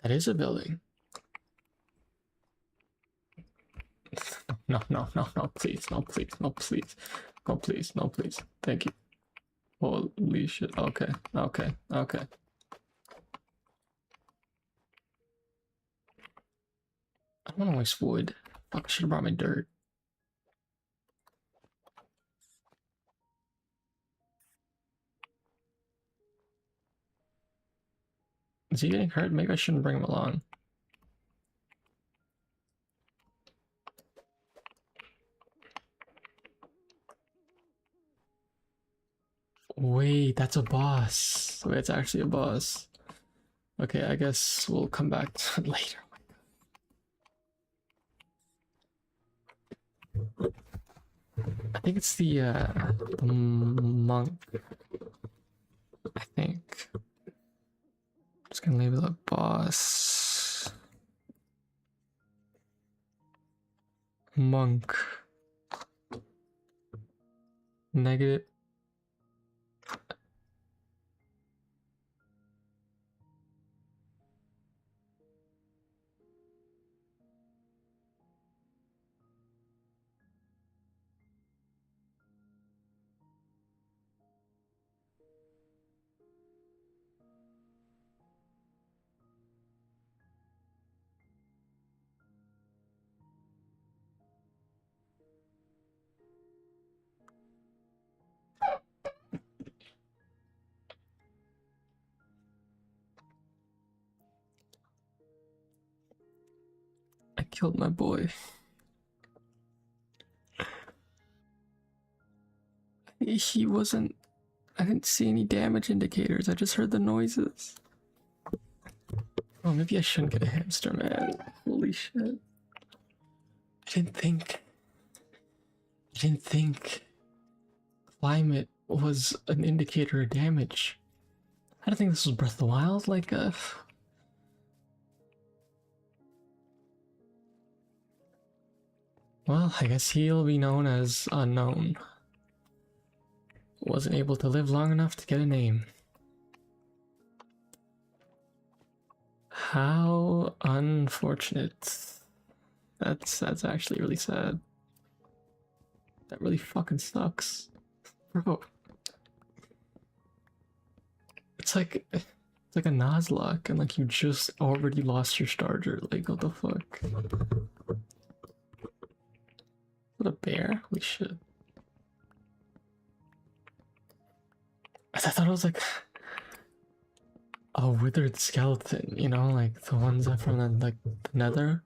That is a building. No, no, no, no, please, no, please, no, please. No, please, no, please. Thank you. Holy shit. Okay, okay, okay. I don't want to waste wood. Fuck, I should have brought my dirt. Is he getting hurt? Maybe I shouldn't bring him along. Wait, that's a boss. Wait, it's actually a boss. Okay, I guess we'll come back to it later. I think it's the monk. I think. Just gonna label it boss. Monk. Negative. I killed my boy. He wasn't. I didn't see any damage indicators. I just heard the noises. Oh, maybe I shouldn't get a hamster, man. Holy shit. I didn't think climate was an indicator of damage. I don't think this was Breath of the Wild. Like, well, I guess he'll be known as unknown. Wasn't able to live long enough to get a name. How unfortunate. That's actually really sad. That really fucking sucks. Bro. It's like a Nuzlocke and like you just already lost your starter. Like what the fuck? What a bear? Holy shit. I thought it was like a withered skeleton, you know, like the ones that from the nether.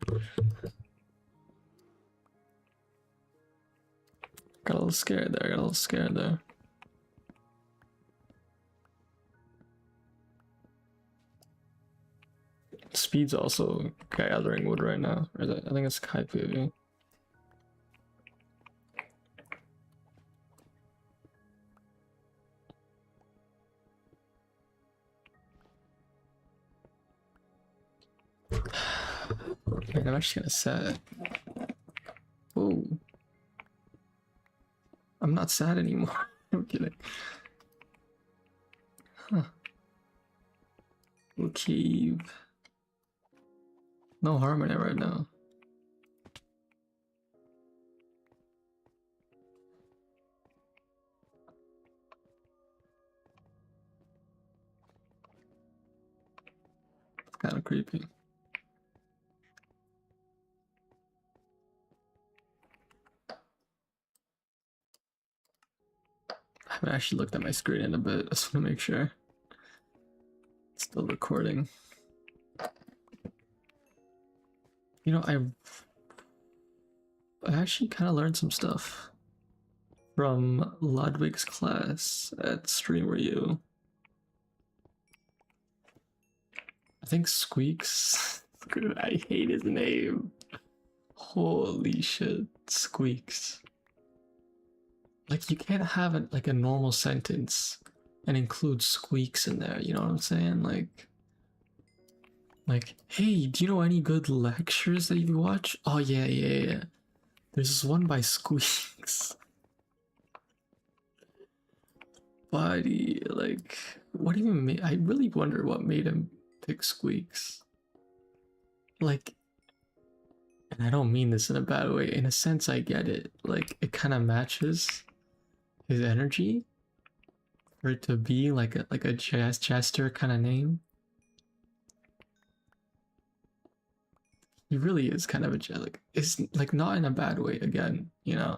Got a little scared there. Speed's also gathering wood right now. Or I think it's Kai PV. Man, I'm actually kinda sad. Oh. I'm not sad anymore. I'm kidding. Huh. Little cave. No harm in it right now. It's kind of creepy. I haven't actually looked at my screen in a bit. I just want to make sure it's still recording. You know, I actually kind of learned some stuff from Ludwig's class at Streamer U. I think Squeaks. I hate his name. Holy shit, Squeaks. like you can't have it like a normal sentence and include squeaks in there, you know what I'm saying? Like, hey, do you know any good lectures that you watch? Oh yeah. There's this one by Squeaks. Buddy, like, what even made? I really wonder what made him pick Squeaks. Like, and I don't mean this in a bad way. In a sense, I get it. Like, it kind of matches his energy for it to be like a jester kind of name. He really is kind of a like. It's like not in a bad way. Again, you know.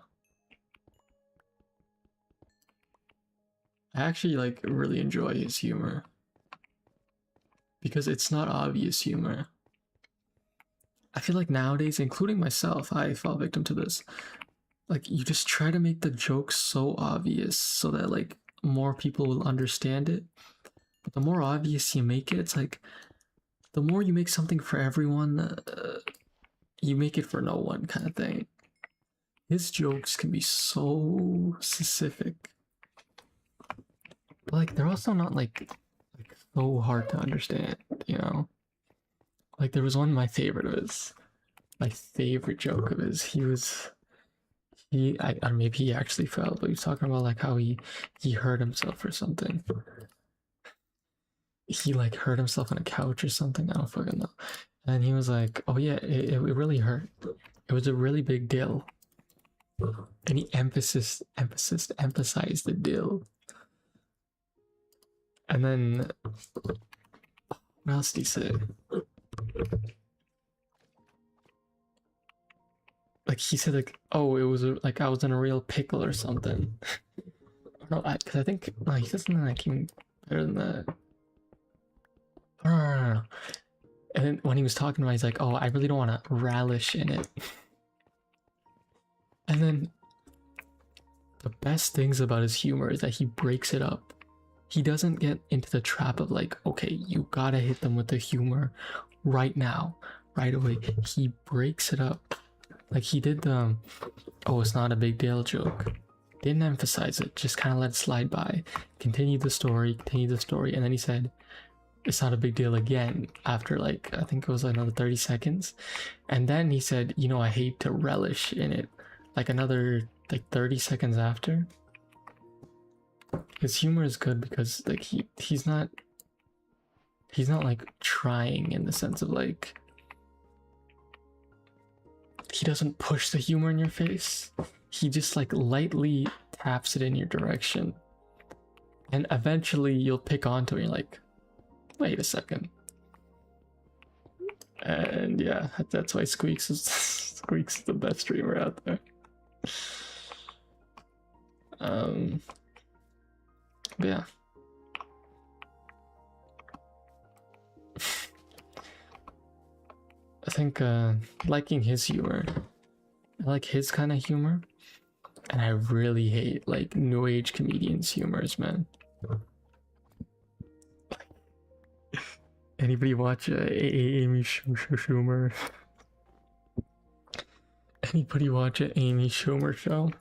I actually like really enjoy his humor because it's not obvious humor. I feel like nowadays, including myself, I fall victim to this. Like you just try to make the joke so obvious so that like more people will understand it. But the more obvious you make it, it's like the more you make something for everyone, you make it for no one kind of thing. His jokes can be so specific. But like they're also not like so hard to understand, you know? Like there was one of my favorite of his, my favorite joke of his. Or maybe he actually fell, but he was talking about like how he hurt himself or something. He like hurt himself on a couch or something. I don't fucking know. And he was like, "Oh yeah, it really hurt. It was a really big deal." And he emphasized the deal. And then what else did he say? Like he said, like, "Oh, it was like I was in a real pickle or something." No, because I think no, he said something like even better than that. No. And then when he was talking about, it, he's like, "Oh, I really don't want to relish in it." And then the best things about his humor is that he breaks it up. He doesn't get into the trap of like, okay, you gotta hit them with the humor right now, right away. He breaks it up. Like he did the, oh, it's not a big deal joke. Didn't emphasize it, just kind of let it slide by. Continued the story, and then he said, it's not a big deal again after like, I think it was another 30 seconds. And then he said, you know, I hate to relish in it. Like another like 30 seconds after. His humor is good because like he's not like trying in the sense of like he doesn't push the humor in your face. He just like lightly taps it in your direction. And eventually you'll pick onto it and you're like, wait a second. And yeah, that's why Squeaks is the best streamer out there. But yeah. I think liking his humor. I like his kind of humor. And I really hate like new age comedians' humors, man. Anybody watch Amy Schumer? Anybody watch an Amy Schumer show?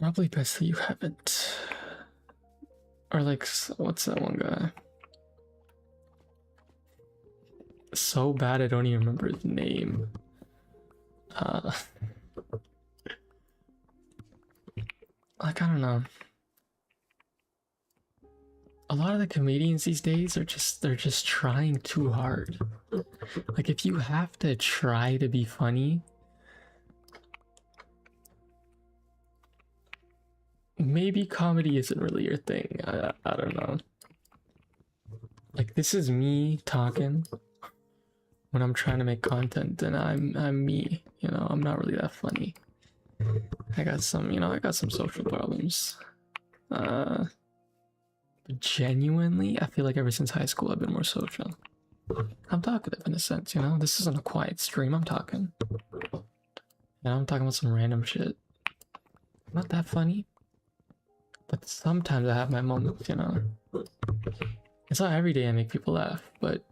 Probably best that you haven't. Or like, what's that one guy? So bad I don't even remember his name. Like, I don't know. A lot of the comedians these days are they're just trying too hard. Like if you have to try to be funny, maybe comedy isn't really your thing. I don't know. Like this is me talking when I'm trying to make content and I'm me, you know, I'm not really that funny. I got some social problems. But genuinely, I feel like ever since high school I've been more social. I'm talkative in a sense, you know? This isn't a quiet stream, I'm talking. You know, I'm talking about some random shit. I'm not that funny. But sometimes I have my moments, you know? It's not every day I make people laugh, but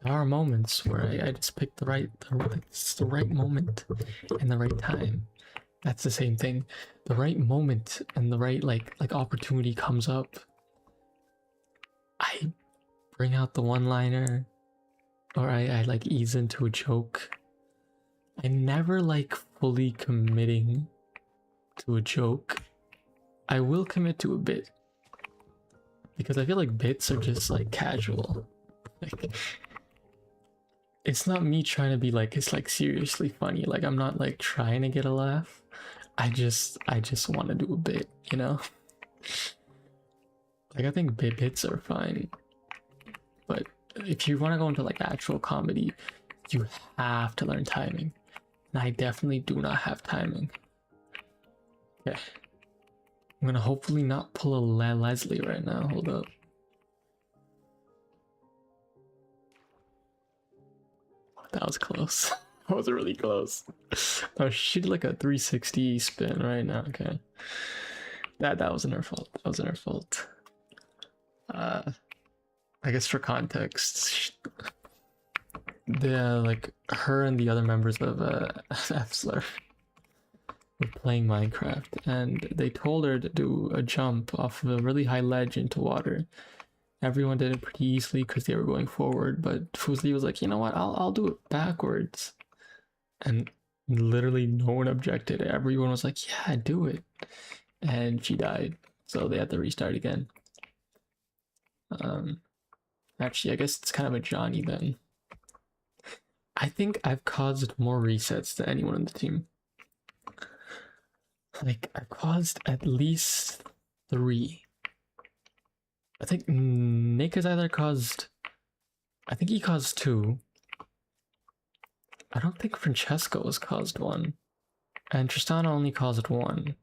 There are moments where I just pick the right moment and the right time. That's the same thing. The right moment and the right like opportunity comes up. I bring out the one-liner, or I like ease into a joke. I never like fully committing to a joke. I will commit to a bit because I feel like bits are just like casual. Like, it's not me trying to be like it's like seriously funny. Like I'm not like trying to get a laugh. I just want to do a bit, you know? Like I think bits are fine, but if you want to go into like actual comedy, you have to learn timing. And I definitely do not have timing. Okay. I'm gonna hopefully not pull a Leslie right now. Hold up. That was close. That was really close. Oh, she did like a 360 spin right now. Okay. That wasn't her fault. That wasn't her fault. I guess for context, the like her and the other members of F-Slur were playing Minecraft, and they told her to do a jump off of a really high ledge into water. Everyone did it pretty easily because they were going forward, but Fusli was like, you know what, I'll do it backwards. And literally no one objected. Everyone was like, yeah, do it. And she died. So they had to restart again. Actually, I guess it's kind of a Johnny then. I think I've caused more resets than anyone on the team. Like, I've caused at least 3. I think Nick has either caused... I think he caused 2. I don't think Francesco has caused 1. And Tristana only caused 1.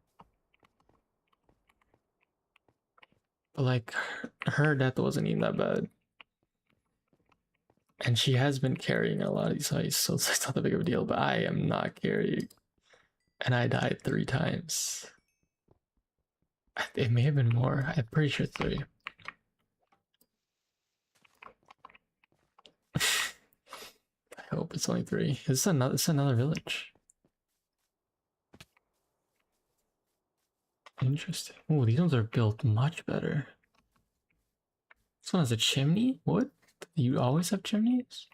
But like, her death wasn't even that bad. And she has been carrying a lot of these heists, so it's not that big of a deal, but I am not carrying. And I died 3 times. It may have been more. I'm pretty sure 3. I hope it's only 3. It's another village. Interesting. Oh, these ones are built much better. This one has a chimney? What? You always have chimneys?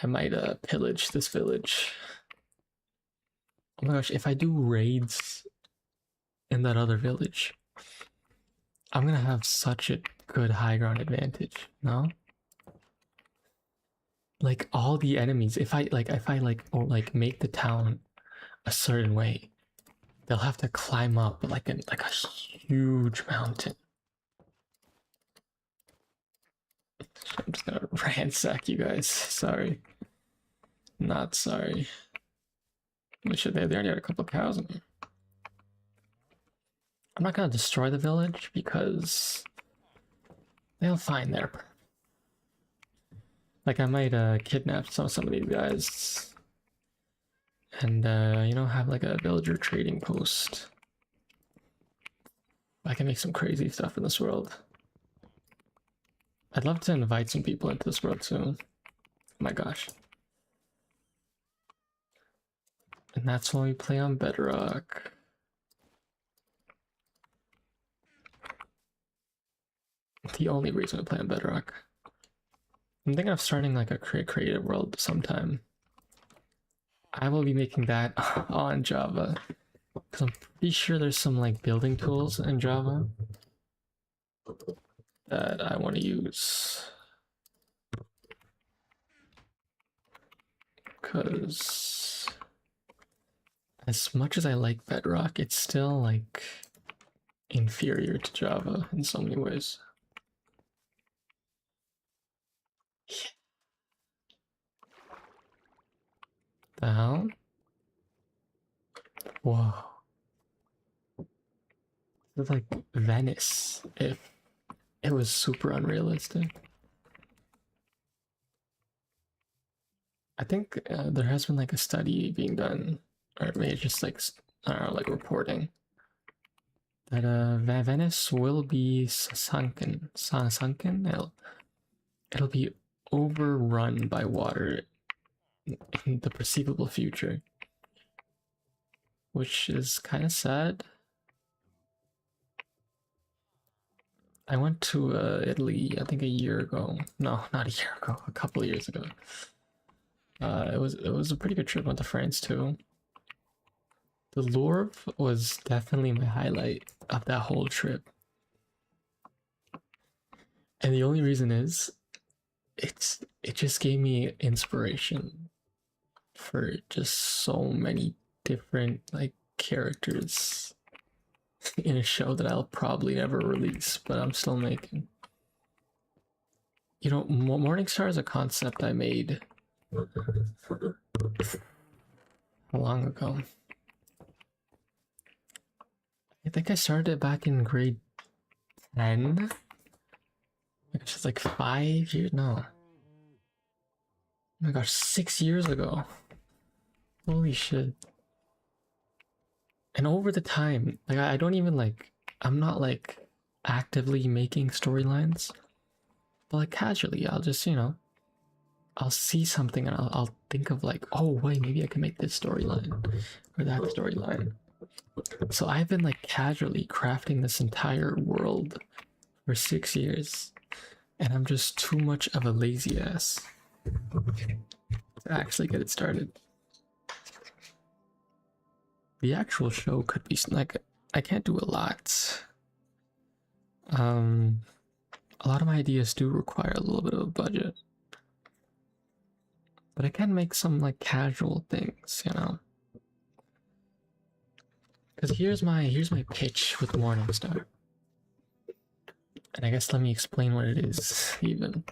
I might pillage this village. Oh my gosh, if I do raids in that other village, I'm gonna have such a good high ground advantage, no? Like all the enemies, if I make the town a certain way, they'll have to climb up like a huge mountain. I'm just gonna ransack you guys. Sorry. Not sorry. They already had a couple of cows in here. I'm not gonna destroy the village because they'll find their... Like I might kidnap some of these guys and you know, have like a villager trading post. I can make some crazy stuff in this world. I'd love to invite some people into this world too. Oh my gosh. And that's why we play on Bedrock. The only reason we play on Bedrock. I'm thinking of starting like a creative world sometime. I will be making that on Java. Because I'm pretty sure there's some like building tools in Java that I want to use. Because as much as I like Bedrock, it's still like inferior to Java in so many ways. The hell? Whoa. It's like Venice if it was super unrealistic. I think there has been like a study being done, or maybe just like, I don't know, like reporting that Venice will be sunken. it'll be overrun by water in the perceivable future, which is kind of sad. I went to Italy, I think a year ago. No, not a year ago. A couple of years ago. It was a pretty good trip. Went to France too. The Louvre was definitely my highlight of that whole trip, and the only reason is it just gave me inspiration for just so many different like characters in a show that I'll probably never release, but I'm still making. You know, Morningstar is a concept I made how long ago? I think I started it back in grade 10. Like it's just like 5 years. No. Oh my gosh, 6 years ago. Holy shit. And over the time, like I don't even like, I'm not like actively making storylines, but like casually, I'll just, you know, I'll see something and I'll think of like, oh wait, maybe I can make this storyline or that storyline. So I've been like casually crafting this entire world for 6 years, and I'm just too much of a lazy ass to actually get it started. The actual show could be like, I can't do a lot. A lot of my ideas do require a little bit of a budget, but I can make some like casual things, you know. Because here's my pitch with Morningstar, and I guess let me explain what it is even.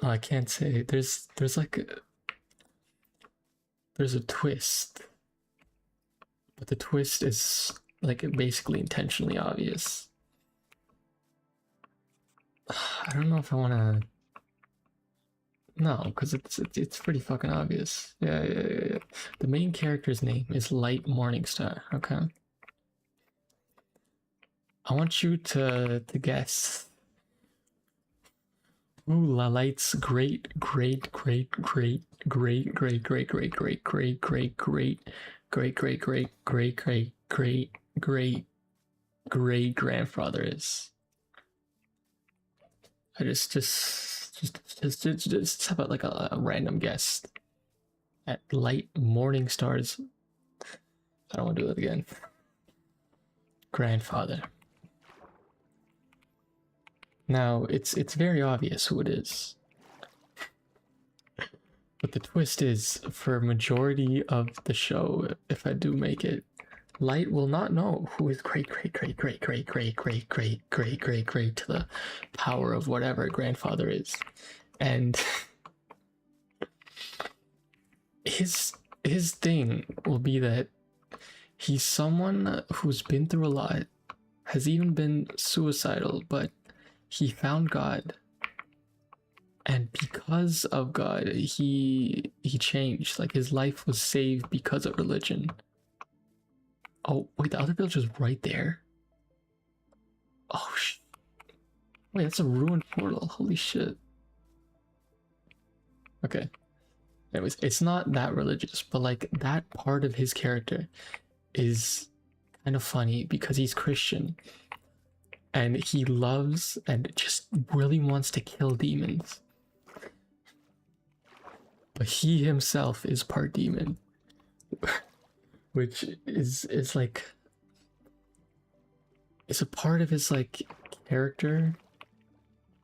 Oh, I can't say. There's a twist, but the twist is like basically intentionally obvious. I don't know if I want to. No, because it's pretty fucking obvious. Yeah. The main character's name is Light Morningstar. Okay. I want you to guess. Ooh, La Light's great grandfather is. I just have like a random guess at Light Morningstar's. I don't want to do that again. Grandfather. Now it's very obvious who it is, but the twist is, for a majority of the show, if I do make it, Light will not know who his great to the power of whatever grandfather is, and his thing will be that he's someone who's been through a lot, has even been suicidal, but he found God, and because of God, he changed. Like his life was saved because of religion. Oh wait, the other village is right there. Oh wait, that's a ruined portal. Holy shit. Okay. Anyways, it's not that religious, but like that part of his character is kind of funny because he's Christian. And he loves and just really wants to kill demons. But he himself is part demon. Which is like, it's a part of his like character.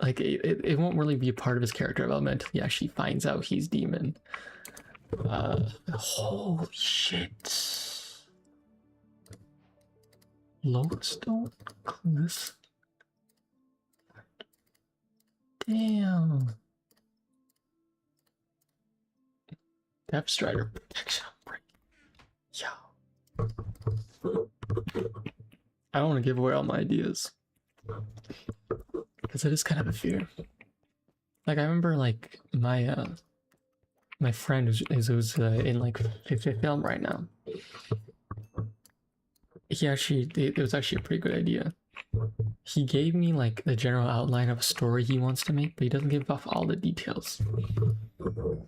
Like it won't really be a part of his character development until he actually finds out he's demon. Holy shit. Lodestone Cliff. Damn. Depth Strider protection break. Yeah. I don't want to give away all my ideas, because it is kind of a fear. Like I remember, like my friend who's in like fifth film right now. It was actually a pretty good idea. he gave me like the general outline of a story he wants to make, but he doesn't give off all the details.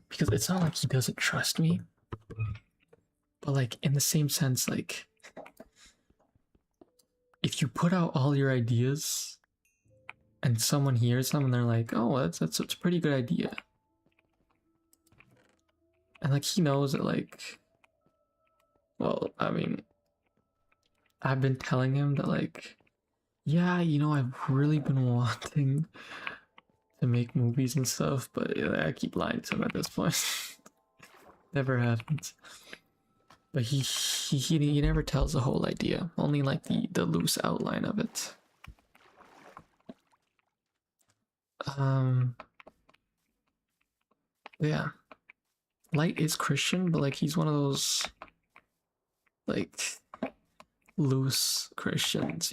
Because it's not like he doesn't trust me, but like in the same sense, like if you put out all your ideas and someone hears them and they're like, "Oh, that's a pretty good idea," and like he knows that, like, well, I mean, I've been telling him that, like, yeah, I've really been wanting to make movies and stuff, but I keep lying to him at this point. Never happens. But he never tells the whole idea, only like the loose outline of it. Yeah, Light is Christian, but like he's one of those like loose Christians,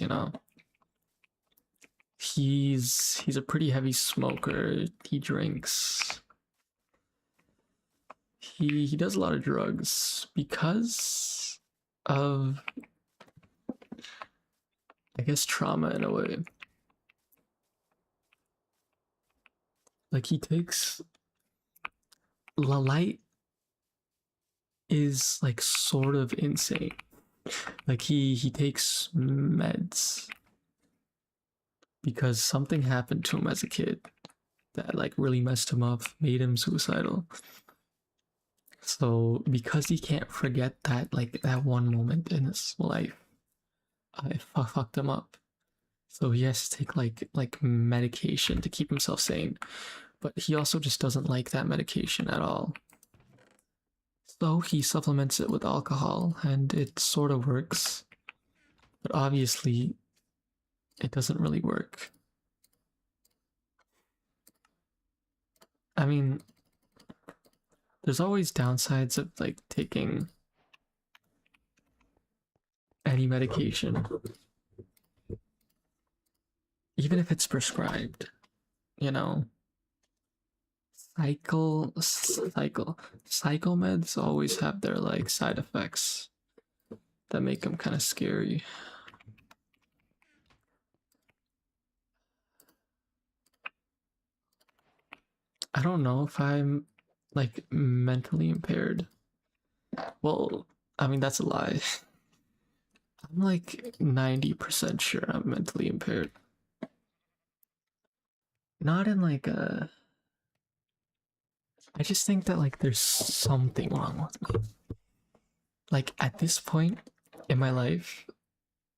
He's a pretty heavy smoker. He drinks. He does a lot of drugs because of, I guess, trauma in a way. Like he takes Light is like sort of insane. Like he takes meds because something happened to him as a kid that like really messed him up, made him suicidal. So because he can't forget that, like that one moment in his life, I fucked him up. So he has to take like medication to keep himself sane, but he also just doesn't like that medication at all. So he supplements it with alcohol, and it sort of works, but obviously it doesn't really work. I mean, there's always downsides of like taking any medication, even if it's prescribed, you know. Psychomeds always have their like side effects that make them kind of scary. I don't know if I'm like mentally impaired. Well, I mean that's a lie. I'm like 90% sure I'm mentally impaired. Not in like a, I just think that like there's something wrong with me. Like at this point in my life,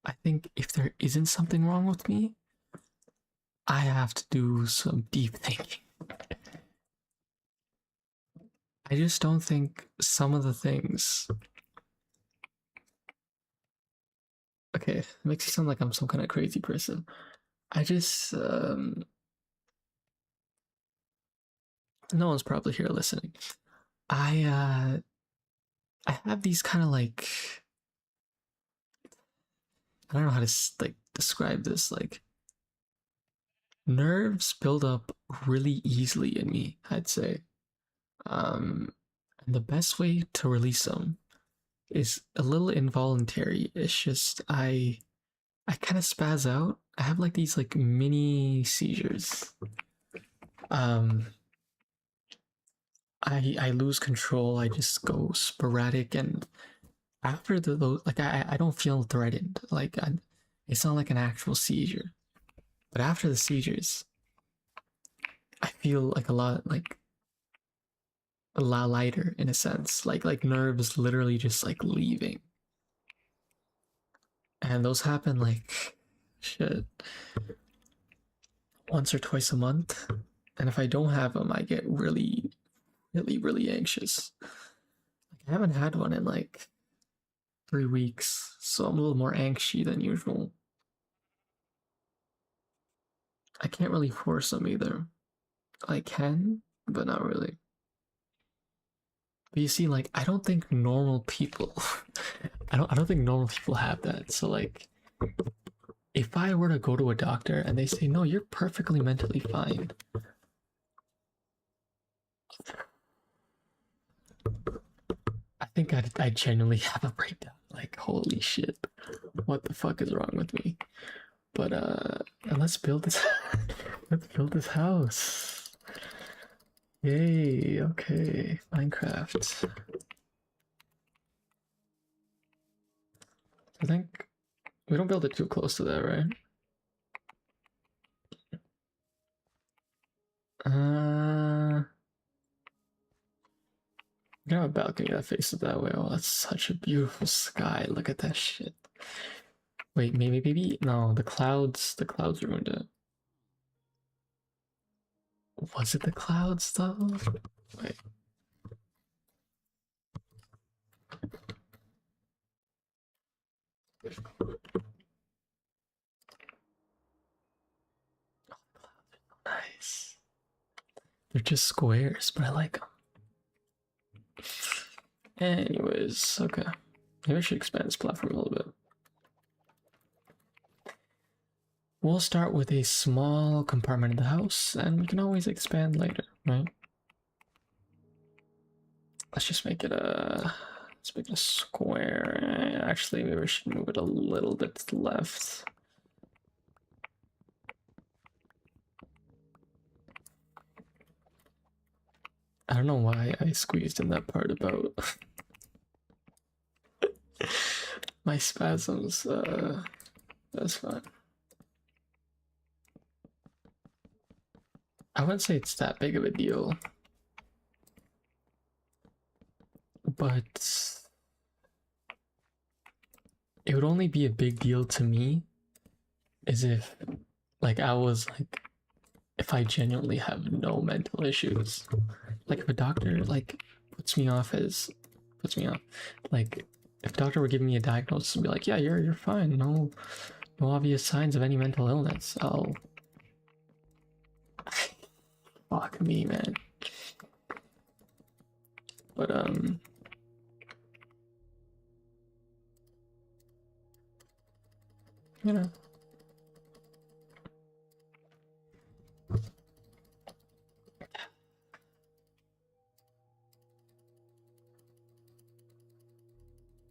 I think if there isn't something wrong with me, I have to do some deep thinking. I just don't think some of the things. Okay, it makes it sound like I'm some kind of crazy person. I just no one's probably here listening. I have these kind of like, I don't know how to like describe this, like nerves build up really easily in me, I'd say. And the best way to release them is a little involuntary. It's just I kind of spaz out. I have like these like mini seizures. Um, I lose control. I just go sporadic, and after those, like I don't feel threatened. Like it's not like an actual seizure, but after the seizures, I feel like a lot lighter in a sense. Like nerves literally just like leaving, and those happen like shit once or twice a month. And if I don't have them, I get really, really, really anxious. Like, I haven't had one in like 3 weeks, so I'm a little more anxious than usual. I can't really force them either. I can, but not really. But you see, like I don't think normal people, I don't think normal people have that. So like, if I were to go to a doctor and they say no, you're perfectly mentally fine, I think I genuinely have a breakdown. Like, holy shit, what the fuck is wrong with me? But and let's build this. Let's build this house. Yay! Okay, Minecraft. I think we don't build it too close to that, right? We have a balcony that faces that way. Oh, that's such a beautiful sky. Look at that shit. Wait, maybe no. The clouds ruined it. Was it the clouds though? Wait. Nice. They're just squares, but I like them. Anyways, okay. Maybe I should expand this platform a little bit. We'll start with a small compartment of the house, and we can always expand later, right? Let's just make it a... Let's make it a square. Actually, maybe we should move it a little bit to the left. I don't know why I squeezed in that part about my spasms. That's fine. I wouldn't say it's that big of a deal, but it would only be a big deal to me as if, like, if I genuinely have no mental issues. Like, if a doctor, like, puts me off, like, if a doctor were giving me a diagnosis and be like, yeah, you're fine, no obvious signs of any mental illness, I'll... Fuck me, man. But, you know.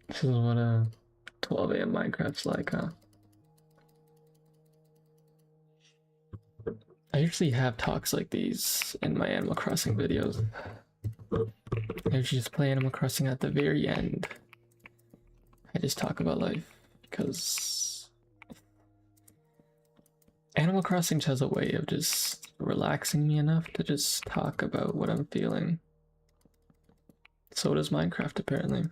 This is what a 12 a.m. Minecraft's like, huh? I usually have talks like these in my Animal Crossing videos. I usually just play Animal Crossing at the very end. I just talk about life because Animal Crossing has a way of just relaxing me enough to just talk about what I'm feeling. So does Minecraft, apparently.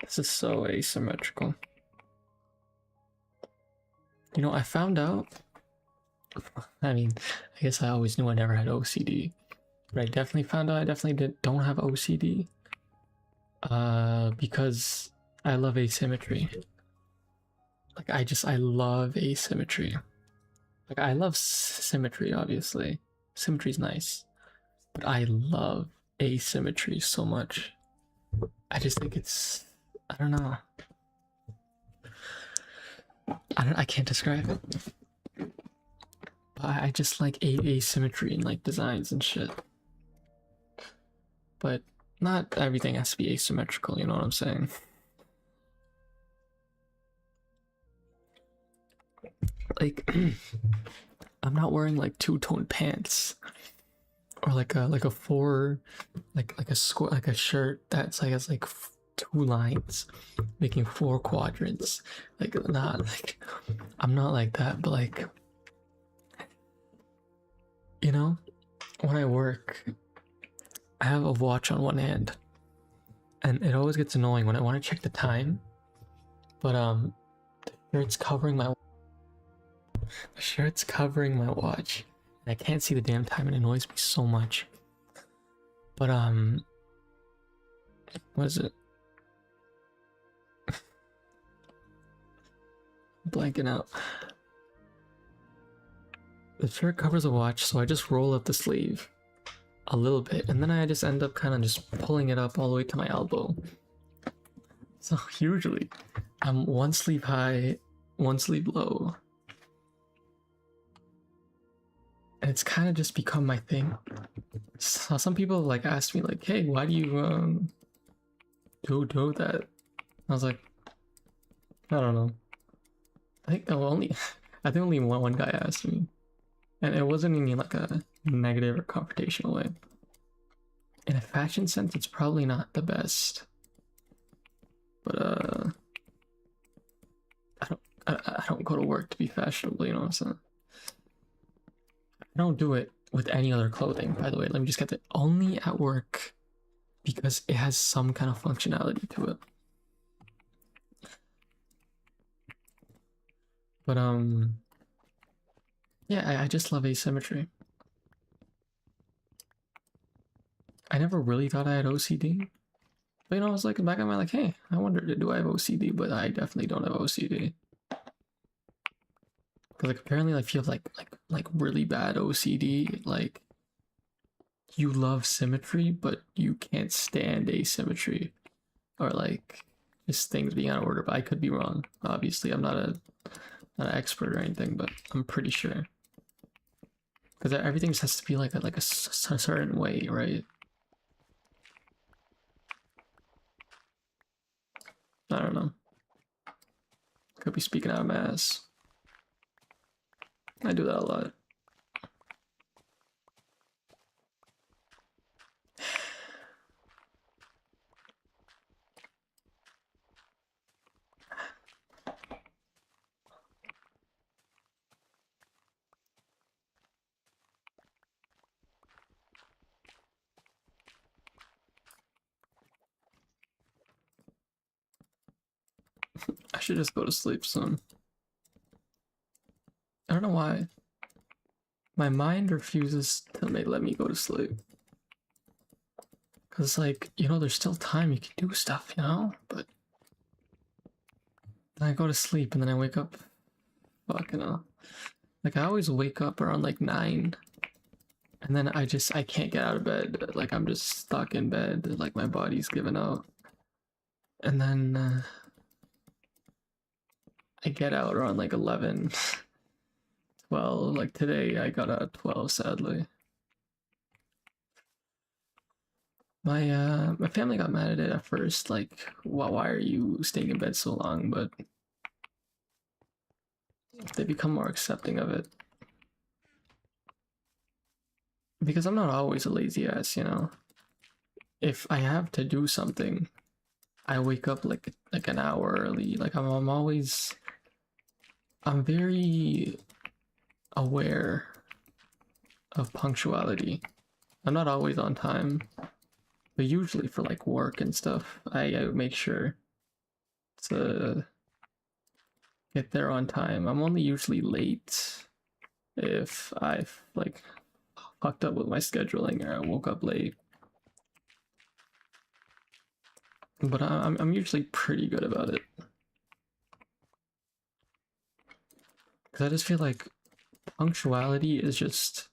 This is so asymmetrical. You know, I found out, I mean, I guess I always knew I never had OCD, but I definitely found out I definitely don't have OCD, because I love asymmetry. Like, I love asymmetry. Like, I love symmetry, obviously. Symmetry's nice, but I love asymmetry so much. I just think it's, I don't know. I can't describe it. But I just like asymmetry in like designs and shit. But not everything has to be asymmetrical, you know what I'm saying? Like I'm not wearing like two-tone pants or like a four like a shirt that's like has like two lines making four quadrants. Like not like I'm not like that, but like, you know, when I work I have a watch on one hand and it always gets annoying when I want to check the time, but the shirt's covering my watch and I can't see the damn time and it annoys me so much. But what is it? Blanking out. The shirt covers a watch, so I just roll up the sleeve a little bit and then I just end up kind of just pulling it up all the way to my elbow. So usually I'm one sleeve high, one sleeve low. And it's kind of just become my thing. So some people like ask me like, hey, why do you do that. I was like, I don't know. I think only I think only one guy asked me, and it wasn't in like a negative or confrontational way. In a fashion sense, it's probably not the best, but I don't go to work to be fashionable. You know what I'm saying? I don't do it with any other clothing. By the way, let me just get that. Only at work because it has some kind of functionality to it. But yeah, I just love asymmetry. I never really thought I had OCD. But you know, I was like back in my like, hey, I wonder do I have OCD? But I definitely don't have OCD. Because like apparently like if you have like really bad OCD, like you love symmetry, but you can't stand asymmetry. Or like just things being out of order. But I could be wrong. Obviously, I'm not an expert or anything, but I'm pretty sure. Because everything just has to be like a certain way, right? I don't know. Could be speaking out of my ass. I do that a lot. I should just go to sleep soon. I don't know why. My mind refuses to let me go to sleep. Cause like, you know, there's still time you can do stuff, you know? But then I go to sleep and then I wake up fucking like I always wake up around like 9 and then I can't get out of bed. Like I'm just stuck in bed, like my body's given out. And then I get out around like 11, 12. Like today I got out at 12 sadly. My family got mad at it at first, like, why are you staying in bed so long? But they become more accepting of it. Because I'm not always a lazy ass, you know. If I have to do something, I wake up like an hour early. Like I'm very aware of punctuality. I'm not always on time, but usually for like work and stuff, I make sure to get there on time. I'm only usually late if I've like fucked up with my scheduling or I woke up late. But I'm usually pretty good about it. Because I just feel like punctuality is just,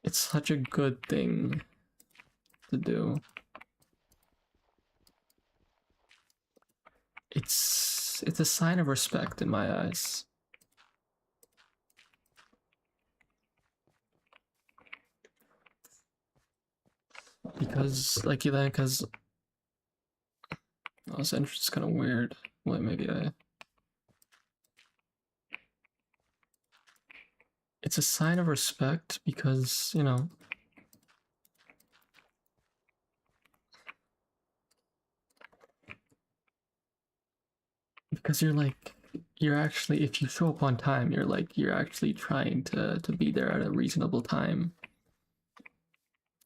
it's such a good thing to do. It's a sign of respect in my eyes. Because like you then because oh, this entrance is kind of weird. Wait, maybe I. It's a sign of respect because, you know, because you're actually, if you show up on time, you're actually trying to be there at a reasonable time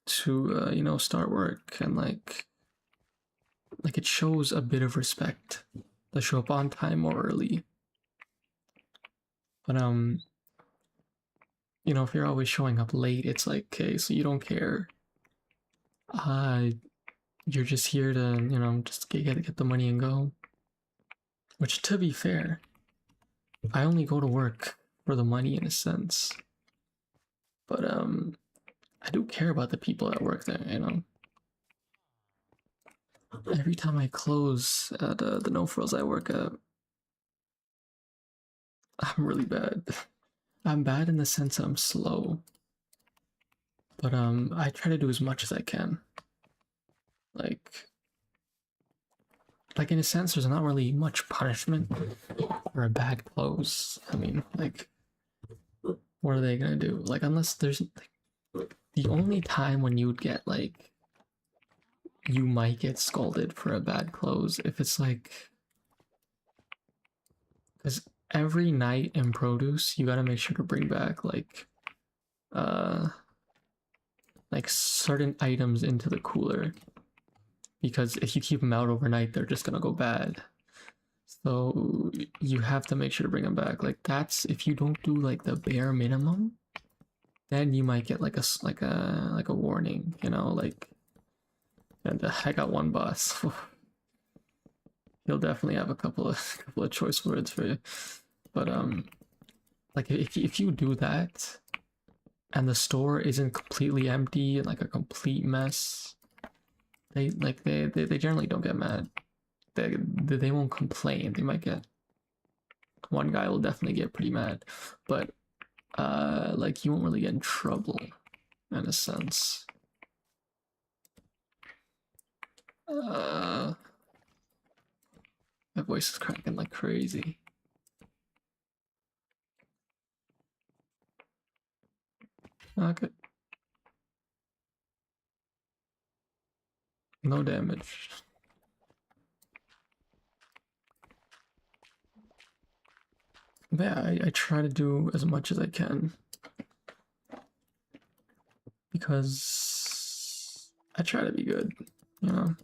to you know, start work. And like it shows a bit of respect to show up on time or early. But you know, if you're always showing up late, it's like, okay, so you don't care. uh you're just here to, you know, just get the money and go. Which, to be fair, I only go to work for the money in a sense. But I do care about the people that work there, you know. Every time I close at the no frills I work at, I'm really bad. I'm bad in the sense I'm slow. But I try to do as much as I can. Like like in a sense, there's not really much punishment for a bad close. I mean, like, what are they gonna do? Like, unless there's like, the only time when you'd get like you might get scolded for a bad close if it's like because every night in produce you gotta make sure to bring back uh like certain items into the cooler because if you keep them out overnight they're just gonna go bad. So you have to make sure to bring them back. Like that's if you don't do like the bare minimum, then you might get like a warning, you know, like and I got one boss. He'll definitely have a couple of choice words for you. But like if you do that and the store isn't completely empty and like a complete mess, they generally don't get mad. They won't complain. They might get one guy will definitely get pretty mad, but like you won't really get in trouble in a sense. My voice is cracking like crazy. Okay. No damage. But yeah, I try to do as much as I can because I try to be good, you know.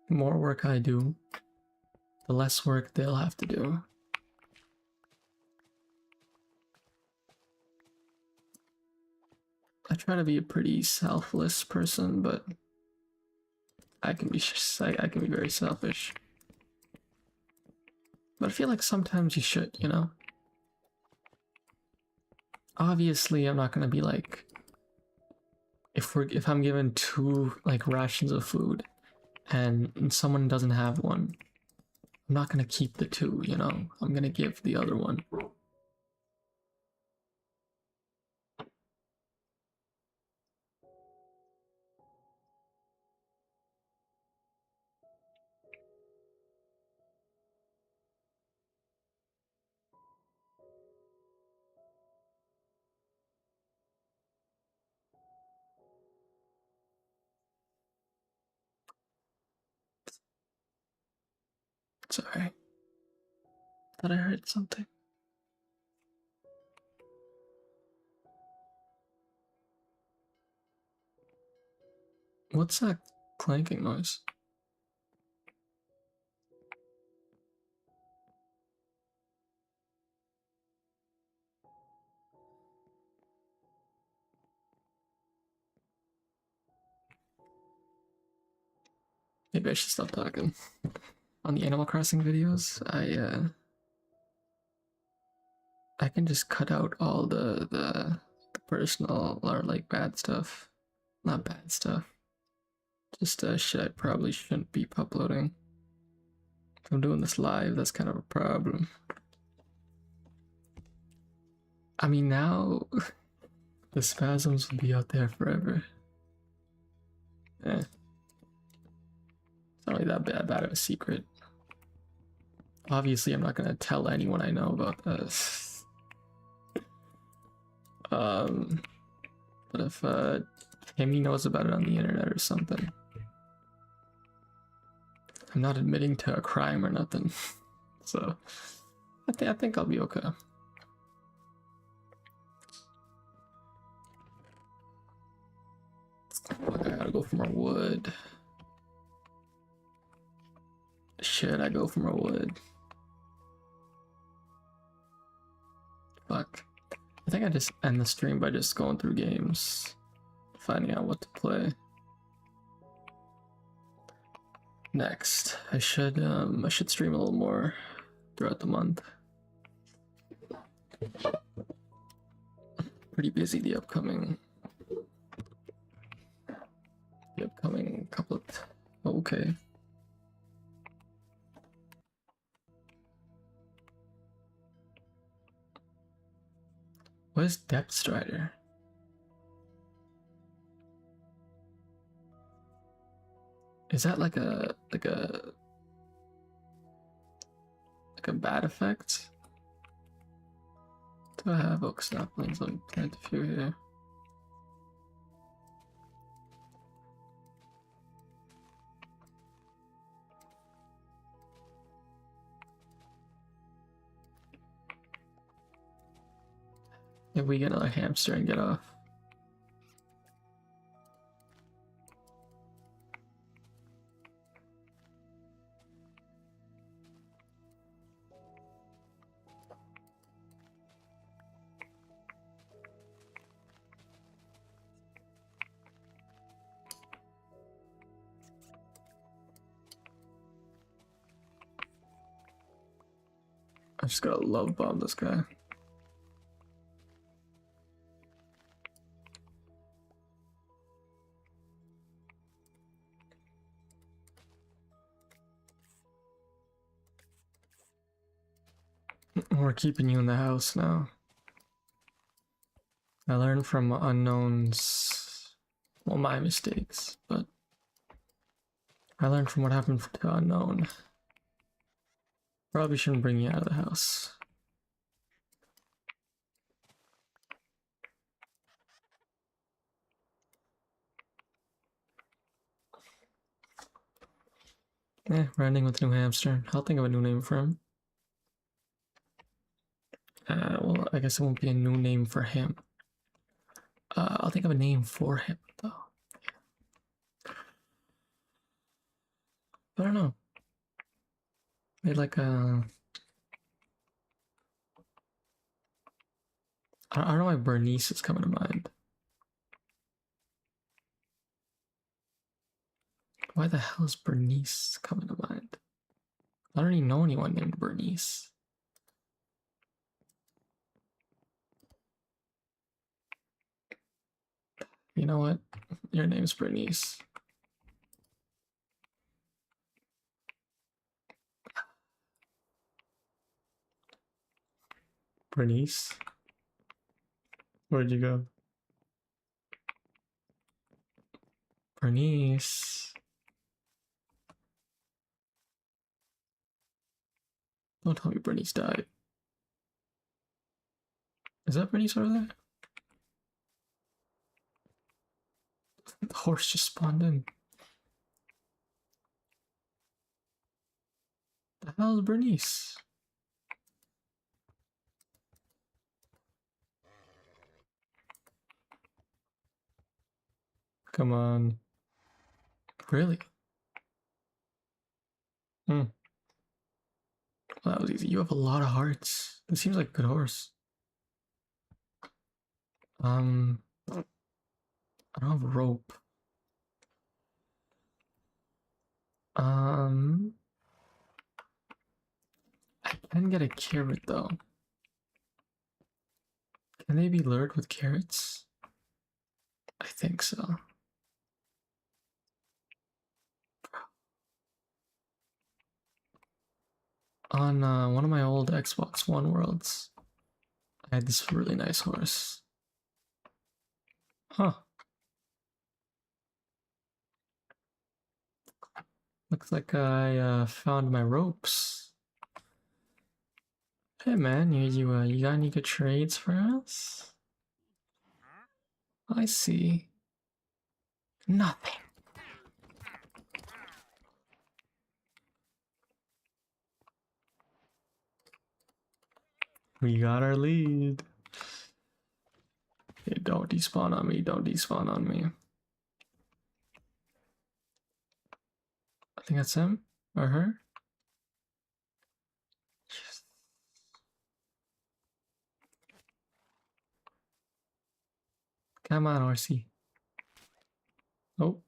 The more work I do, the less work they'll have to do. I try to be a pretty selfless person, but I can be very selfish. But I feel like sometimes you should, you know. Obviously, I'm not gonna be like if I'm given two like rations of food and someone doesn't have one, I'm not gonna keep the two, you know. I'm gonna give the other one. Sorry. Thought I heard something. What's that clanking noise? Maybe I should stop talking. On the Animal Crossing videos, I can just cut out all the personal or like bad stuff. Not bad stuff. Just shit I probably shouldn't be uploading. If I'm doing this live, that's kind of a problem. I mean, now the spasms will be out there forever. It's not really that bad of a secret. Obviously, I'm not gonna tell anyone I know about this. But if Timmy knows about it on the internet or something, I'm not admitting to a crime or nothing. So I think I'll be okay. Fuck, I gotta go for more wood. Shit, I go for more wood. Fuck. I think I just end the stream by just going through games, finding out what to play. Next, I should stream a little more throughout the month. Pretty busy the upcoming couple of okay. What is Depth Strider? Is that like a bad effect? Do I have oak saplings? Let me plant a few here. If we get another hamster and get off. I just gotta love bomb this guy. We're keeping you in the house now. I learned from unknowns, well, my mistakes, but I learned from what happened to unknown. Probably shouldn't bring you out of the house. We're ending with new hamster. I'll think of a new name for him. Well, I guess it won't be a new name for him. I'll think of a name for him, though. I don't know. Maybe like a... I don't know why Bernice is coming to mind. Why the hell is Bernice coming to mind? I don't even know anyone named Bernice. You know what? Your name's Bernice. Bernice? Where'd you go? Bernice. Don't tell me Bernice died. Is that Bernice over there? The horse just spawned in. The hell is Bernice? Come on. Really? Well, that was easy. You have a lot of hearts. This seems like a good horse. I don't have a rope. I can get a carrot though. Can they be lured with carrots? I think so. On one of my old Xbox One worlds, I had this really nice horse. Huh. Looks like I found my ropes. Hey man, you got any good trades for us? I see. Nothing. We got our lead. Hey, don't despawn on me, don't despawn on me. I think that's him or her. Come on, RC. Oh.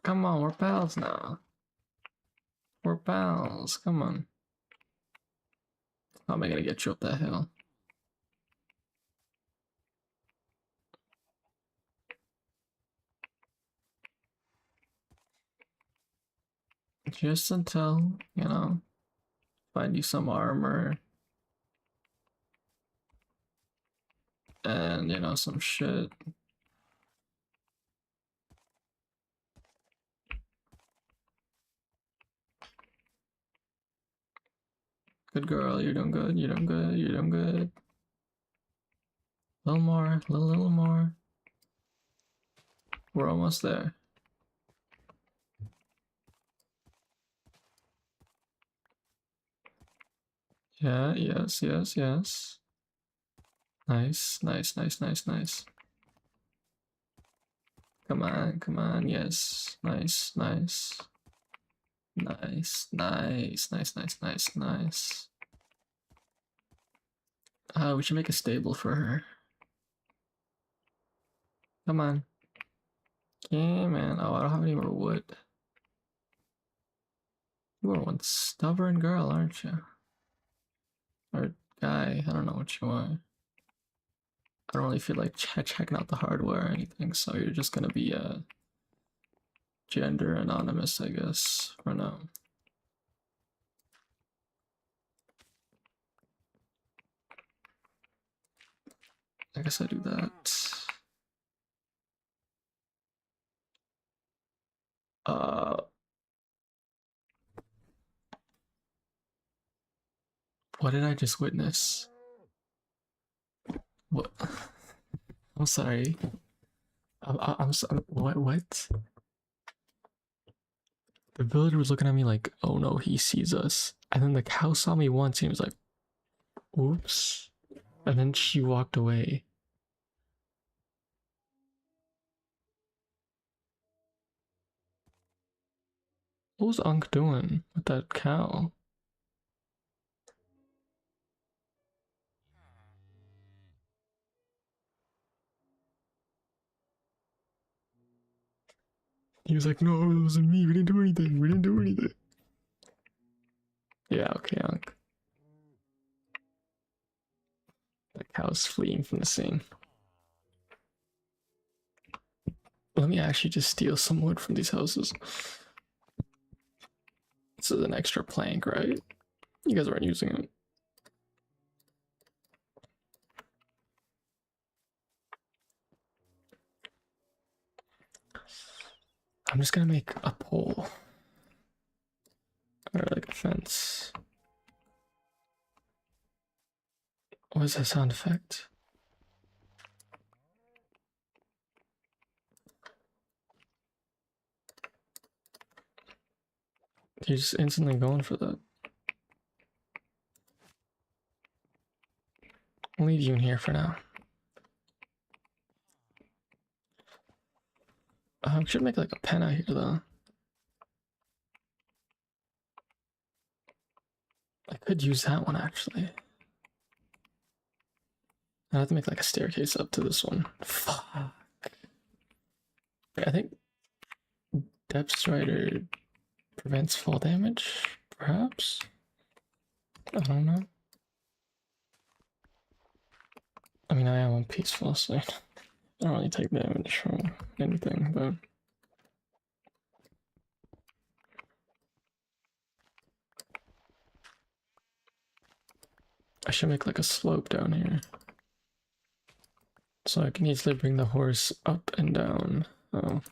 Come on, we're pals now. We're pals, come on. How am I gonna get you up that hill? Just until, you know, find you some armor. and you know, some shit. Good girl, you're doing good, you're doing good, you're doing good. A little more, a little more. We're almost there. Yeah, yes, yes, yes. Nice, nice, nice, nice, nice. Come on, yes. Nice, nice. Nice, nice, nice, nice, nice, nice. We should make a stable for her. Come on. Yeah, man. Oh, I don't have any more wood. You are one stubborn girl, aren't you? Or guy, I don't know what you are. I don't really feel like checking out the hardware or anything, so you're just gonna be gender anonymous, I guess, for now. I guess I do that. What did I just witness? What? I'm sorry. What? What? The villager was looking at me like, oh no, he sees us. And then the cow saw me once and he was like, oops. And then she walked away. What was Unc doing with that cow? He was like, no, it wasn't me. We didn't do anything. We didn't do anything. Yeah, okay, Unc. That cow's fleeing from the scene. Let me actually just steal some wood from these houses. This is an extra plank, right? You guys aren't using it. I'm just gonna make a pole. Or like a fence. What is that sound effect? You're just instantly going for that. I'll leave you in here for now. We should make like a pen out here though. I could use that one actually. I have to make like a staircase up to this one. Fuck. I think Depth Strider prevents fall damage, perhaps? I don't know. I mean, I am on peaceful, so I don't really take damage from anything, but I should make like a slope down here. So I can easily bring the horse up and down. Oh.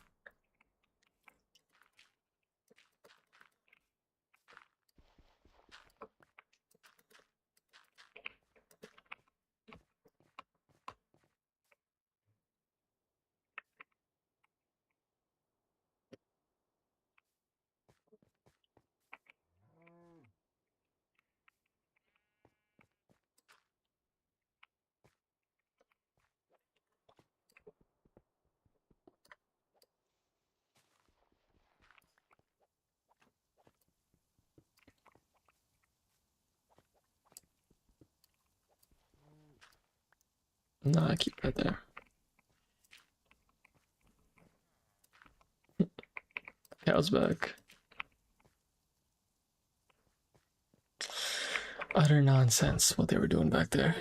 No, I keep that there. Cow's back. Utter nonsense what they were doing back there.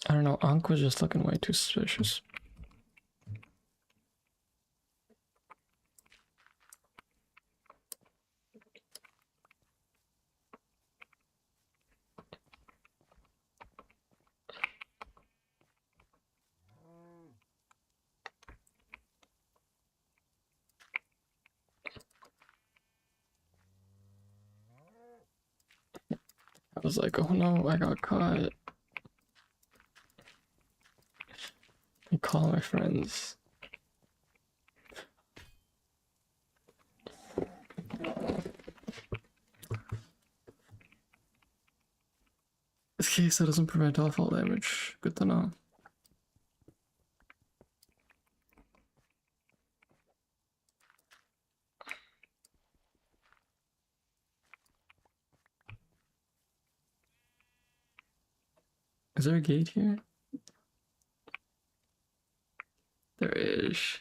I don't know, Ankh was just looking way too suspicious. I was like, oh no, I got caught. I call my friends. This case that doesn't prevent all fall damage. Good to know. Is there a gate here? There is.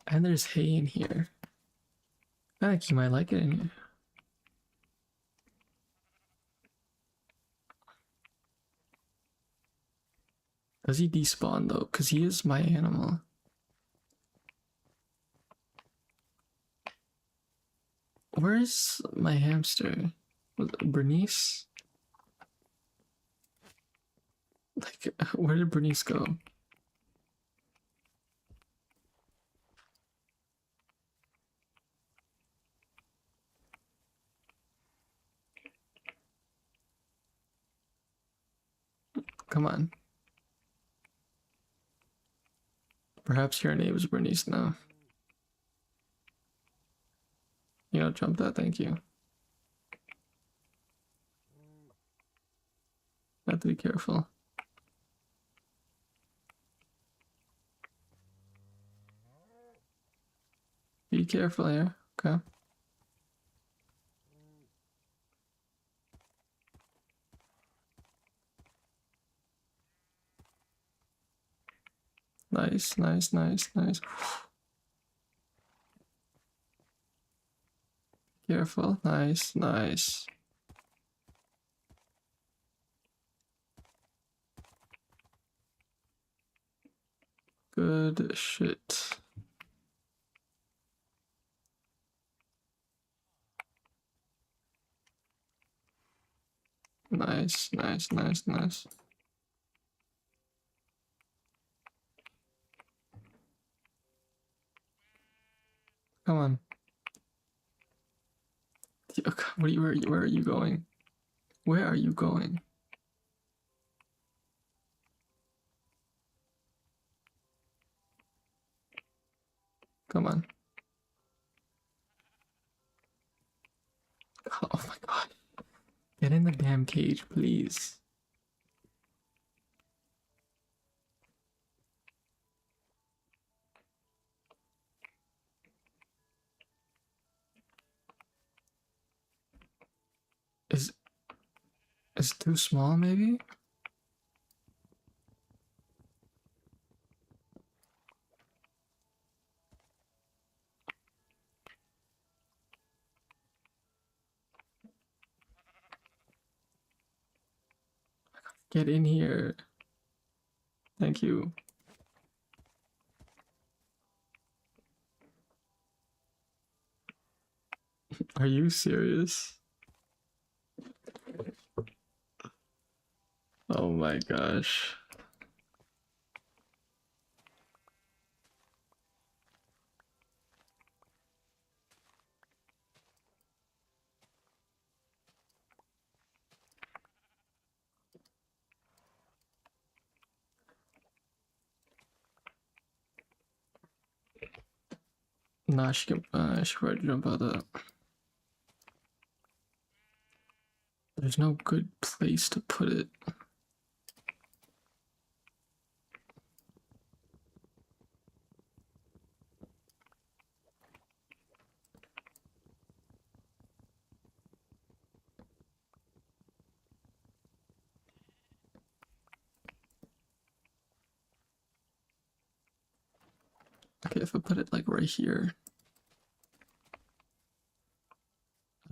And there's hay in here. I think you might like it in here. Does he despawn though? Because he is my animal. Where's my hamster? Was it Bernice? Like, where did Bernice go? Come on. Perhaps your name is Bernice now. You know, jump that, thank you. Have to be careful. Be careful here, okay? Nice, nice, nice, nice. Careful, nice, nice. Good shit. Nice, nice, nice, nice. Come on. What are you, where are you going? Where are you going? Come on. Oh my god. Get in the damn cage, please. Is it too small maybe? Get in here. Thank you. Are you serious? Oh my gosh. Nah, she probably jump out of that. There's no good place to put it. Okay, if I put it like right here.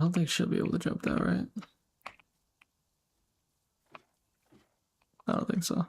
I don't think she'll be able to jump that, right? I don't think so.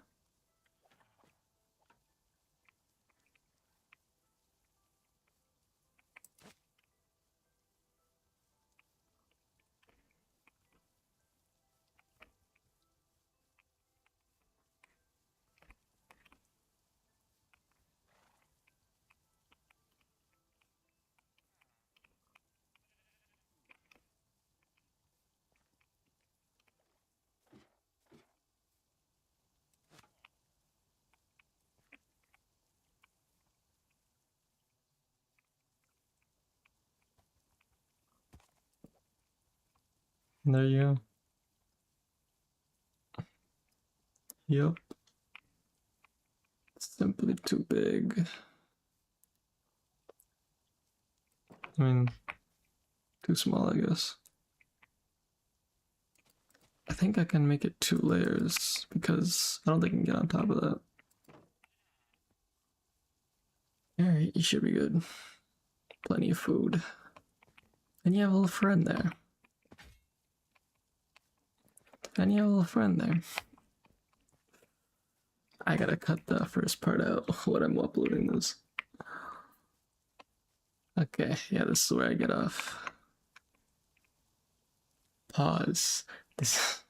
There you go. Yep. Simply too big. I mean, too small, I guess. I think I can make it 2 layers because I don't think I can get on top of that. Alright, you should be good. Plenty of food. And you have a little friend there. And you have a little friend there. I gotta cut the first part out when I'm uploading this. Okay, yeah, this is where I get off. Pause. This.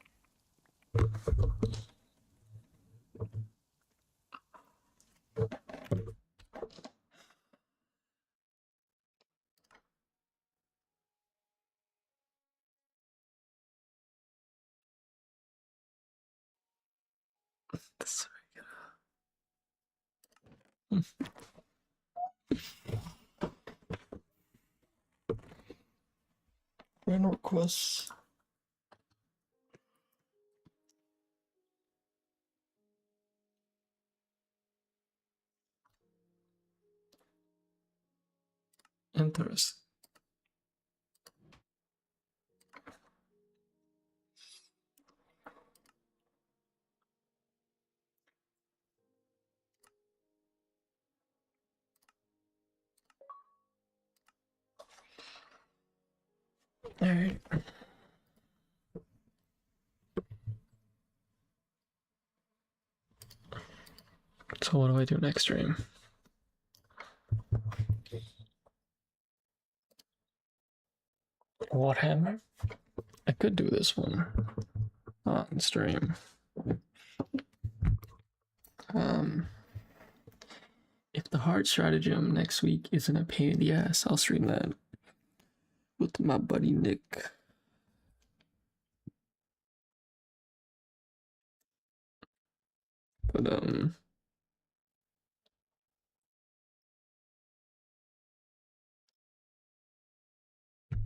This friend requests. Interesting. Alright. So what do I do next stream? What hammer? I could do this one on stream. If the hard stratagem next week isn't a pain in the ass, I'll stream that with my buddy Nick. But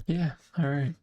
yeah, all right.